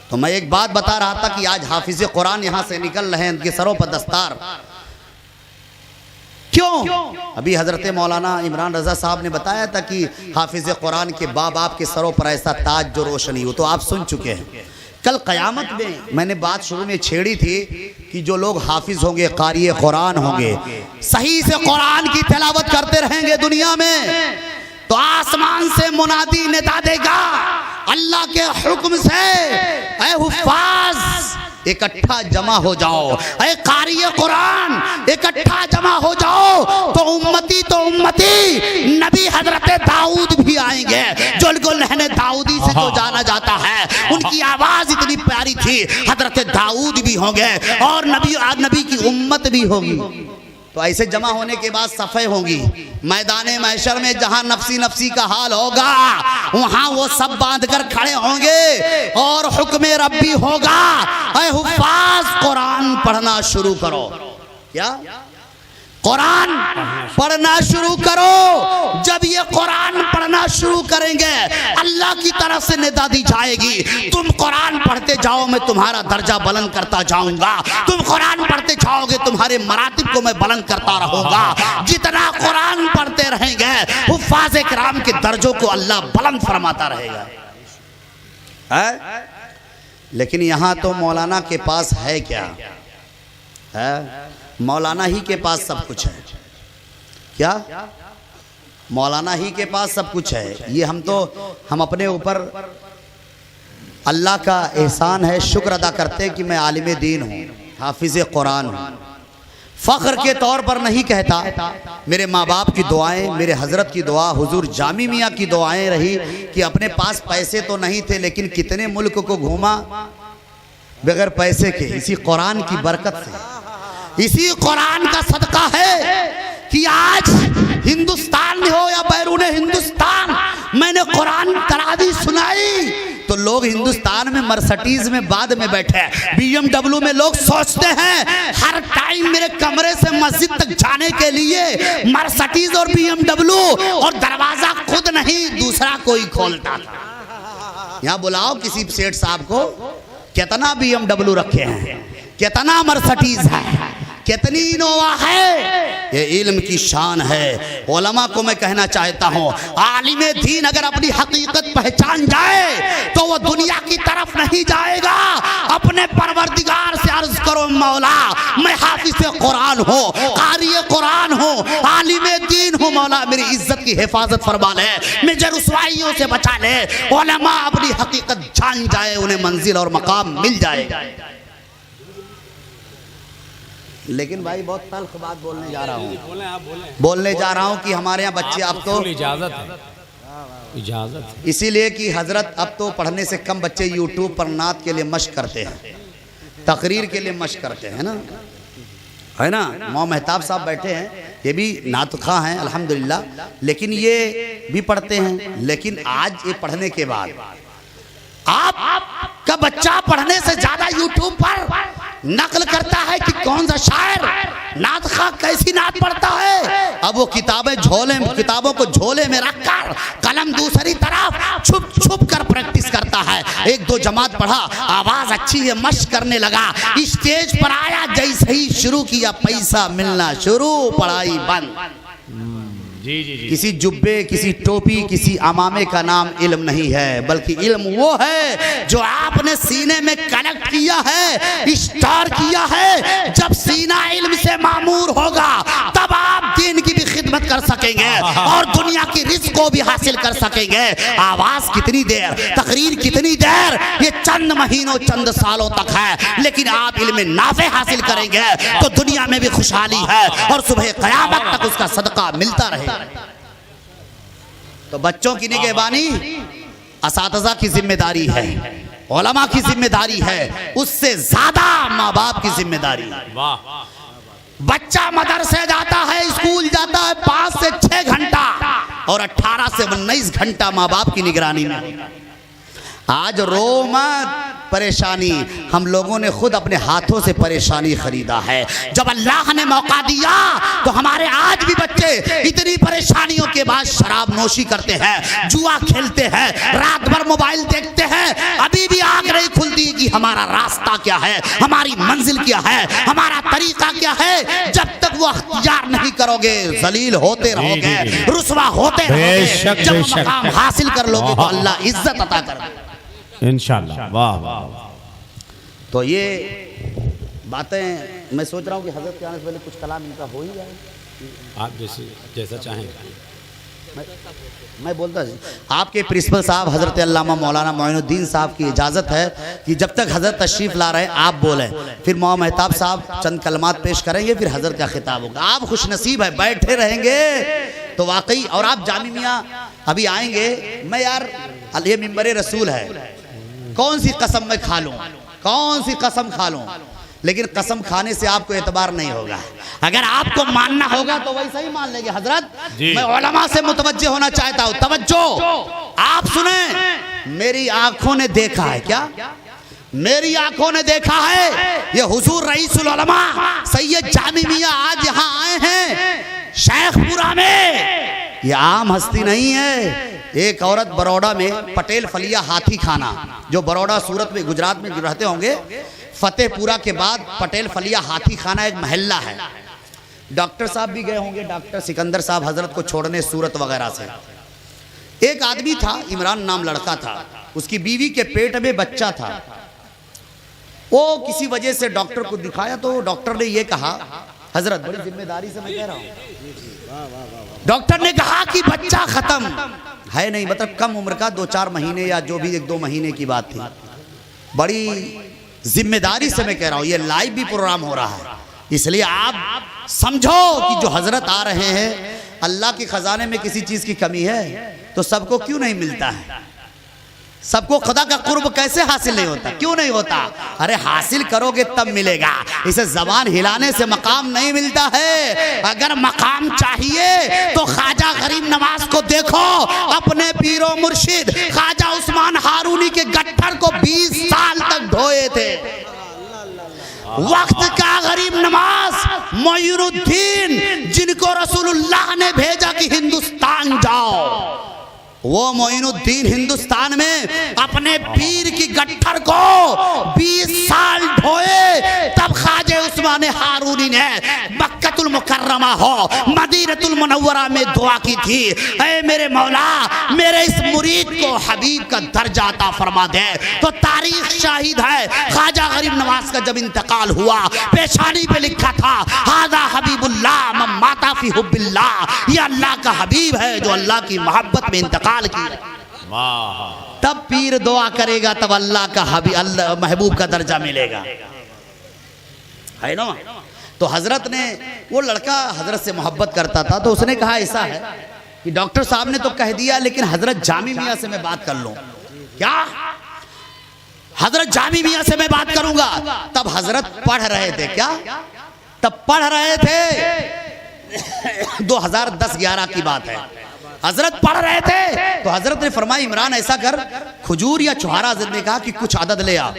A: तो मैं एक बात बता रहा था कि आज हाफिज कुरान यहां से निकल रहे हैं, उनके सरों पर दस्तार। क्यों? अभी हजरत मौलाना इमरान रजा साहब ने बताया था कि हाफिज कुरान के बाप के सरों पर ऐसा ताज जो रोशनी हो, तो आप सुन चुके हैं। कल क़यामत में मैंने बात शुरू में छेड़ी थी कि जो लोग हाफिज होंगे, कारी कुरान होंगे, सही से कुरान की तिलावत करते रहेंगे दुनिया में, तो आसमान से मुनादी निदा देगा अल्लाह के हुक्म से, ऐ हुफ्फाज इकट्ठा जमा हो जाओ, ऐ कारी कुरान इकट्ठा जमा हो जाओ। तो उम्मती नबी हजरत दाऊद भी आएंगे, जो उनको लहने दाऊदी से तो जाना जाता है, उनकी आवाज इतनी प्यारी थी। हजरत दाऊद भी होंगे और नबी की उम्मत भी होगी। तो ऐसे जमा होने के बाद सफ़े होंगी मैदाने महशर में, जहां नफसी नफसी का हाल होगा, वहां वो सब बांधकर खड़े होंगे और हुक्म रब्बी होगा, ऐ हुफ्फाज कुरान पढ़ना शुरू करो। क्या? कुरान पढ़ना शुरू करो। जब ये कुरान पढ़ना शुरू करेंगे, अल्लाह की तरफ से निदा दी जाएगी, तुम कुरान पढ़ते जाओ, मैं तुम्हारा दर्जा बुलंद करता जाऊंगा। तुम कुरान पढ़ते जाओगे, तुम्हारे मरातिब को मैं बुलंद करता रहूंगा। जितना कुरान पढ़ते रहेंगे, हुफ्फाज़ किराम के दर्जों को अल्लाह बुलंद फरमाता रहेगा। है? लेकिन यहाँ तो मौलाना के पास है क्या? है? मौलाना ही के पास सब कुछ है। क्या? मौलाना ही के पास सब कुछ है। ये हम अपने ऊपर अल्लाह का एहसान है, शुक्र अदा करते हैं कि मैं आलिम दीन हूँ, हाफिज कुरान हूँ। फ़ख्र के तौर पर नहीं कहता। मेरे माँ बाप की दुआएं, मेरे हजरत की दुआ, हुजूर जामी मियाँ की दुआएं रही कि अपने पास पैसे तो नहीं थे, लेकिन कितने मुल्क को घूमा बगैर पैसे के, इसी कुरान की बरकत से। इसी कुरान का सदका है कि आज हिंदुस्तान में हो या बैरून हिंदुस्तान, मैंने कुरान तरावी सुनाई तो लोग हिंदुस्तान में मर्सिडीज में बाद में बैठे, BMW में लोग सोचते हैं हर टाइम मेरे कमरे से मस्जिद तक जाने के लिए मर्सिडीज और BMW, और दरवाजा खुद नहीं दूसरा कोई खोलता था। यहाँ बुलाओ किसी सेठ साहब को, कितना BMW रखे हैं, कितना मर्सिडीज है, कितनी इनोवा है। ये इल्म की शान है। उलमा को मैं कहना चाहता हूँ, आलिम दीन अगर अपनी हकीकत पहचान जाए तो वो दुनिया की तरफ नहीं जाएगा। अपने परवरदिगार से अर्ज करो, मौला मैं हाफिज कुरान हूँ, कारी कुरान हूँ, आलिम दीन हूँ, मौला मेरी इज्जत की हिफाजत फरमा ले, मुझे रुसवाइयों से बचा ले। उलमा अपनी हकीकत जान जाए, उन्हें मंजिल और मकाम मिल जाएगा। लेकिन भाई बहुत तल्ख बात बोलने जा रहा हूँ, बोलने जा रहा हूँ कि हमारे यहाँ बच्चे अब तो इजाजत इसीलिए कि हजरत अब तो पढ़ने से कम बच्चे यूट्यूब पर नात के लिए मश्क करते हैं, तकरीर के लिए मश्क करते हैं ना, है ना। मौ मेहताब साहब बैठे हैं, ये भी नातखा हैं अल्हम्दुलिल्लाह, लेकिन ये भी पढ़ते हैं। लेकिन आज ये पढ़ने के बाद आपका बच्चा पढ़ने से ज्यादा यूट्यूब पर नकल करता है कि कौन सा शायर नात खा कैसी नात पढ़ता है। अब वो किताबों को झोले में रखकर कलम दूसरी तरफ छुप छुप कर प्रैक्टिस करता है। एक दो जमात पढ़ा, आवाज अच्छी है, मश्क करने लगा, स्टेज पर आया, जैसे ही शुरू किया पैसा मिलना शुरू, पढ़ाई बंद।
B: जी।
A: किसी जुब्बे, किसी टोपी, किसी अमामे का नाम इल्म नहीं है, बल्कि इल्म वो है जो आपने सीने में कनेक्ट किया है, स्टोर किया है। जब सीना इल्म से मामूर होगा तब आप दीन की भी खिदमत कर सकेंगे और दुनिया की रिज़्क़ को भी हासिल कर सकेंगे। आवाज कितनी देर, तकरीर कितनी देर, ये चंद महीनों चंद सालों तक है, लेकिन आप इल्म नाफे हासिल करेंगे तो दुनिया में भी खुशहाली है और सुबह क़यामत तक उसका सदका मिलता रहेगा। तो बच्चों की निगहबानी असातिज़ा की जिम्मेदारी है, उलमा की जिम्मेदारी है, उससे ज्यादा माँ बाप की जिम्मेदारी है। बच्चा मदरसे जाता है, स्कूल जाता है 5 से 6 घंटा, और 18 से 19 घंटा माँ बाप की निगरानी में। आज रो मत, परेशानी हम लोगों ने खुद अपने हाथों से परेशानी खरीदा है। जब अल्लाह ने मौका दिया तो हमारे आज भी बच्चे इतनी परेशानियों के बाद शराब नोशी करते हैं, जुआ खेलते हैं, रात भर मोबाइल देखते हैं, अभी भी आंख नहीं खुलती कि हमारा रास्ता क्या है, हमारी मंजिल क्या है, हमारा तरीका क्या है। जब तक वो अख्तियार नहीं करोगे जलील होते रहोगे, रुसवा होते रहोगे। जब मकाम हासिल कर लोगे तो अल्लाह इज्जत अता कर देगा
B: इंशाअल्लाह। वाह वाह।
A: तो ये बातें मैं सोच रहा हूँ कि हजरत के आने से पहले कुछ कलाम इनका हो ही जाए।
B: आप जैसा चाहें।
A: मैं बोलता आपके प्रिंसिपल साहब हजरत अल्लामा मौलाना मोइनुद्दीन साहब की इजाज़त है कि जब तक हजरत तशरीफ ला रहे हैं आप बोलें, फिर मौलाना मेहताब साहब चंद कलमात पेश करेंगे, फिर हजरत का खिताब होगा। आप खुश नसीब है, बैठे रहेंगे तो वाकई। और आप जामी मियाँ अभी आएंगे, मैं यार ये मिंबर रसूल है, कौन सी कसम मैं खा लूं, कौन सी कसम खा लूं, लेकिन कसम खाने से आपको एतबार नहीं होगा। अगर आपको मानना होगा तो वैसा ही मान लेंगे। हजरत मैं उलमा से मुतवज्जे होना चाहता हूं, तवज्जो आप सुने। मेरी आंखों ने देखा है, क्या मेरी आंखों ने देखा है, ये हुजूर रईसुल उलमा सैयद जामी मियां आज यहाँ आए हैं शेखपुरा में। ये आम हस्ती नहीं है। एक औरत बड़ौदा में पटेल फलिया हाथी खाना, जो बड़ौदा सूरत में गुजरात में रहते होंगे, फतेहपुरा के बाद पटेल फलिया हाथी खाना एक महल्ला है। डॉक्टर साहब भी गए होंगे, डॉक्टर सिकंदर साहब हजरत को छोड़ने सूरत वगैरह से। एक आदमी था, इमरान नाम लड़का था, उसकी बीवी के पेट में बच्चा था। वो किसी वजह से डॉक्टर को दिखाया तो डॉक्टर ने ये कहा, हजरत बड़ी जिम्मेदारी से मैं कह रहा हूँ, डॉक्टर ने कहा कि बच्चा खत्म है नहीं, मतलब कम उम्र का 2-4 महीने या जो भी 1-2 महीने की बात थी। बड़ी जिम्मेदारी से मैं कह रहा हूँ, ये लाइव भी प्रोग्राम हो रहा है, इसलिए आप समझो कि जो हजरत आ रहे हैं, अल्लाह के खजाने में किसी चीज की कमी है तो सबको क्यों नहीं मिलता है? सबको खुदा का कुर्ब कैसे हासिल नहीं होता? क्यों नहीं होता? अरे हासिल करोगे तब मिलेगा। इसे जबान हिलाने से मकाम नहीं मिलता है। अगर मकाम चाहिए तो ख्वाजा गरीब नवाज को देखो, अपने पीरो मुर्शिद ख्वाजा उस्मान हारूनी के गट्ठर को 20 साल तक ढोए थे। वक्त का गरीब नवाज मोइनुद्दीन, जिनको रसूलुल्लाह ने भेजा कि हिंदुस्तान जाओ, वो मोइनुद्दीन हिंदुस्तान में अपने पीर की गट्ठर को 20 साल ढोए। तब ख्वाजा उस्मान हारूनी ने मक्कतुल मुकर्रमा हो मदीनतुल मुनव्वरा में दुआ की थी, ऐ मेरे मौला मेरे इस मुरीद को हबीब का दर्जा अता फरमा दे। तो तारीख शाहिद है, ख्वाजा गरीब नवाज का जब इंतकाल हुआ, पेशानी पे लिखा था हादा हबीबुल्लाह मम माता फी हुब्बिल्लाह, ये अल्लाह का हबीब है जो अल्लाह की मोहब्बत में इंतकाल की। तब पीर दुआ करेगा, तब अल्लाह का हबीब अल्लाह महबूब का दर्जा मिलेगा, है ना। तो हजरत ने, वो लड़का हजरत से मोहब्बत करता था, तो उसने कहा ऐसा है कि डॉक्टर साहब ने तो कह दिया, लेकिन हजरत जामी मियां से मैं बात कर लूं क्या? हजरत जामी मियां से मैं बात करूंगा। तब हजरत पढ़ रहे थे, क्या तब पढ़ रहे थे 2010-11 की बात है। हजरत पढ़ रहे थे तो हजरत ने फरमाया, इमरान ऐसा कर, खजूर या छुहारा, हजरत ने कहा कि कुछ अदद ले आ,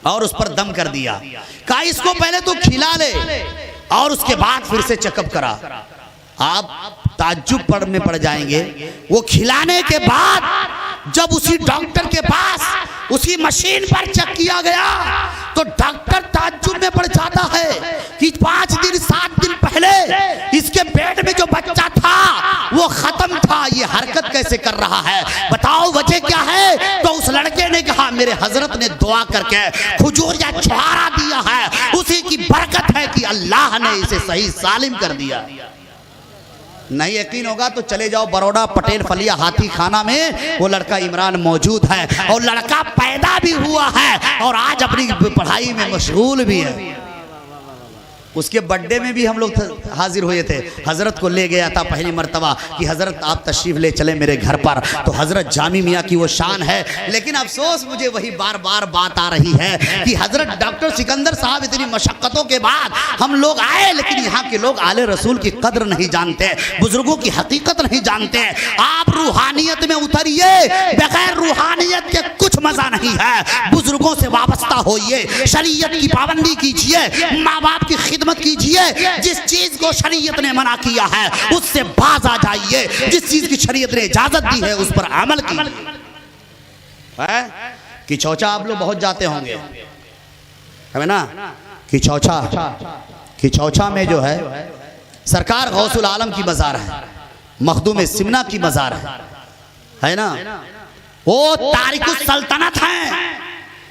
A: और उस पर दम कर दिया। कहा इसको पहले तो खिला ले और उसके बाद फिर से चेकअप करा। आप ताज्जुब में पड़ जाएंगे। वो खिलाने के बाद जब उसी डॉक्टर के पास उसी मशीन पर चेक किया गया तो डॉक्टर ताज्जुब में पड़ जाता है कि 5 दिन 7 दिन पहले इसके पेट में जो बच्चा था वो खत्म था, ये हरकत कैसे कर रहा है, बताओ वजह क्या है? तो उस लड़के ने कहा, मेरे हजरत ने दुआ करके खजूर या छुहारा दिया है, उसी की बरकत है कि अल्लाह ने इसे सही सालिम कर दिया। नहीं यकीन होगा तो चले जाओ बड़ौदा पटेल फलिया हाथी खाना में, वो लड़का इमरान मौजूद है, और लड़का पैदा भी हुआ है और आज अपनी पढ़ाई में मशगूल भी है। उसके बर्थडे में भी हम लोग हाजिर हुए थे। हज़रत को ले गया था पहली मर्तबा कि हज़रत आप तशरीफ़ ले चले मेरे घर पर। तो हज़रत जामी मियाँ की वो शान है। लेकिन अफसोस मुझे वही बार बार बात आ रही है कि हज़रत डॉक्टर सिकंदर साहब इतनी मशक्क़तों के बाद हम लोग आए, लेकिन यहाँ के लोग आले रसूल की कद्र नहीं जानते, बुजुर्गों की हकीकत नहीं जानते। आप रूहानियत में उतरिए, बगैर रूहानियत के कुछ मज़ा नहीं है। बुजुर्गों से वाबस्ता होइए, शरीयत की पाबंदी कीजिए, माँ बाप की खिदमत कीजिए। जिस चीज को शरीयत ने मना किया है उससे बाज आ जाइए। जिस चीज की शरीयत ने इजाजत दी है उस पर अमल कीजिए। कि चौचा आप लोग बहुत जाते होंगे, है ना? कि चौचा में जो है सरकार गौसुल आलम की मज़ार है, मखदूम सिमना की मज़ार है ना? वो तारिकुस सल्तनत है,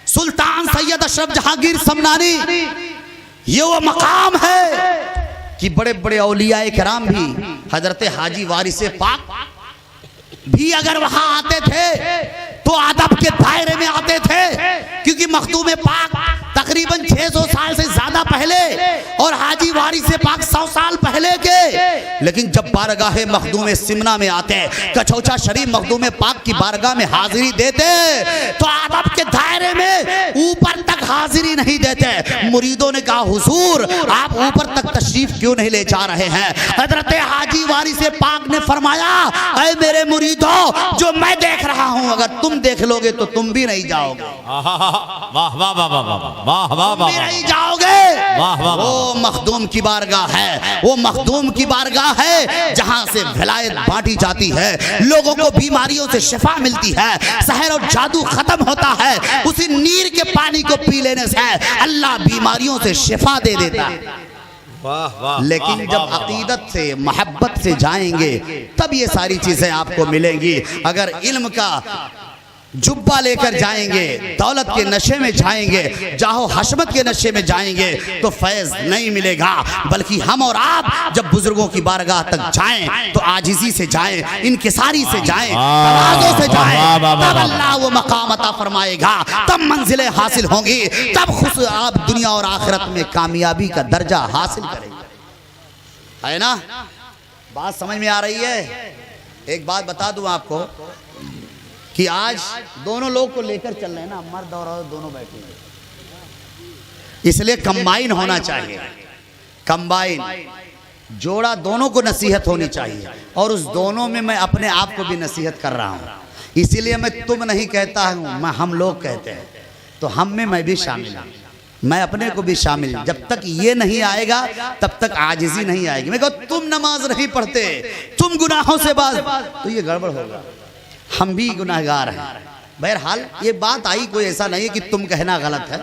A: सुल्तान सैयद अशरफ जहांगीर समनानी। ये वो मकाम है कि बड़े बड़े औलिया किराम भी, हजरत हाजी वारिस पाक भी अगर वहां आते थे तो अदब के दायरे में आते थे, क्योंकि मखदूम पाक तकरीबन 600 साल से ज्यादा पहले और हाजी वारिस पाक 100 साल पहले के। लेकिन जब बारगाह मखदूम सिमना में आते, कचौचा शरीफ मखदूम पाक की बारगाह में हाजिरी देते तो अदब के दायरे में ऊपर तक हाजिरी नहीं देते। मुरीदों ने कहा हुजूर आप ऊपर तक तशरीफ क्यों नहीं ले जा रहे हैं? हजरत हाजी वारिस पाक ने फरमाया, ऐ मेरे मुरीदों, जो मैं देख रहा हूं अगर तुम देख लोगे तो तुम भी नहीं जाओगे।
B: वाह वाह वाह वाह वाह वाह वाह,
A: नहीं जाओगे। वो मखदूम की बारगाह है, वो मखदूम की बारगाह है जहां से विलायत बांटी जाती है, लोगों को बीमारियों से शिफा मिलती है, सहर और जादू खत्म होता है। उसी नीर के पानी को पी लेने से अल्लाह बीमारियों से शिफा दे देता है। लेकिन जब अकीदत से मोहब्बत से जाएंगे तब ये सारी चीजें आपको मिलेंगी। अगर इल्म का जुब्बा लेकर जाएंगे, दौलत के नशे में जाएंगे, जाहो हशमत के नशे में जाएंगे तो फैज नहीं मिलेगा। बल्कि हम और आप जब बुजुर्गों की बारगाह तक जाएं तो आजिज़ी से जाएं, इनकिसारी से जाएं, तवाज़ु से जाएं, तब अल्लाह वो मकाम अता फरमाएगा, तब मंजिलें हासिल होंगी, तब खुद आप दुनिया और आखिरत में कामयाबी का दर्जा हासिल करेंगे। है ना? बात समझ में आ रही है? एक बात बता दूं आपको कि आज दोनों लोग को लेकर चल रहे हैं ना, मर्द और औरत दोनों बैठे हैं, इसलिए कंबाइन होना चाहिए। कंबाइन जोड़ा दोनों को नसीहत होनी चाहिए, और उस दोनों में मैं अपने आप को भी नसीहत कर रहा हूँ। इसीलिए मैं तुम नहीं कहता हूँ, मैं हम लोग कहते हैं। तो हम में मैं भी शामिल हूँ, मैं अपने को भी शामिल। जब तक ये नहीं आएगा तब तक आजिज़ी नहीं आएगी। मैं कहूँ तुम नमाज नहीं पढ़ते, तुम गुनाहों से बाज, तो ये गड़बड़ होगा। हम भी गुनाहगार हैं। बहरहाल ये बात आई, कोई ऐसा नहीं है कि तुम कहना गलत है।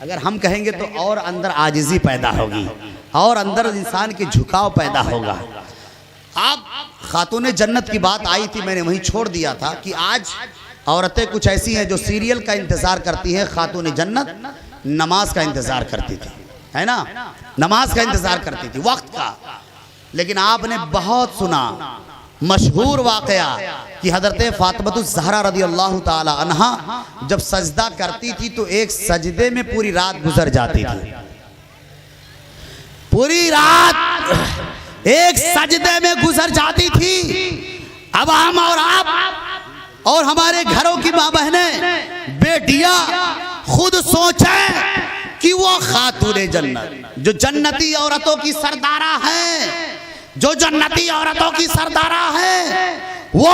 A: अगर हम कहेंगे तो और अंदर आजिज़ी पैदा होगी, और अंदर इंसान के झुकाव पैदा होगा। आप खातून जन्नत की बात आई थी, मैंने वहीं छोड़ दिया था कि आज औरतें कुछ ऐसी हैं जो सीरियल का इंतज़ार करती हैं। खातून जन्नत नमाज का इंतज़ार करती थी, है ना? नमाज का इंतज़ार करती थी, वक्त का। लेकिन आपने बहुत सुना मशहूर वाकया कि हज़रत फातिमा ज़हरा रज़ी अल्लाह ताला अन्हा जब सजदा करती थी तो एक सजदे में पूरी रात गुजर जाती थी। पूरी रात एक सजदे में गुजर जाती थी। अब हम और आप और हमारे घरों की माँ बहनें, बेटियां खुद सोचें कि वो खातून जन्नत जो जन्नती औरतों की सरदारा है, जो जन्नती औरतों की सरदारा है, वो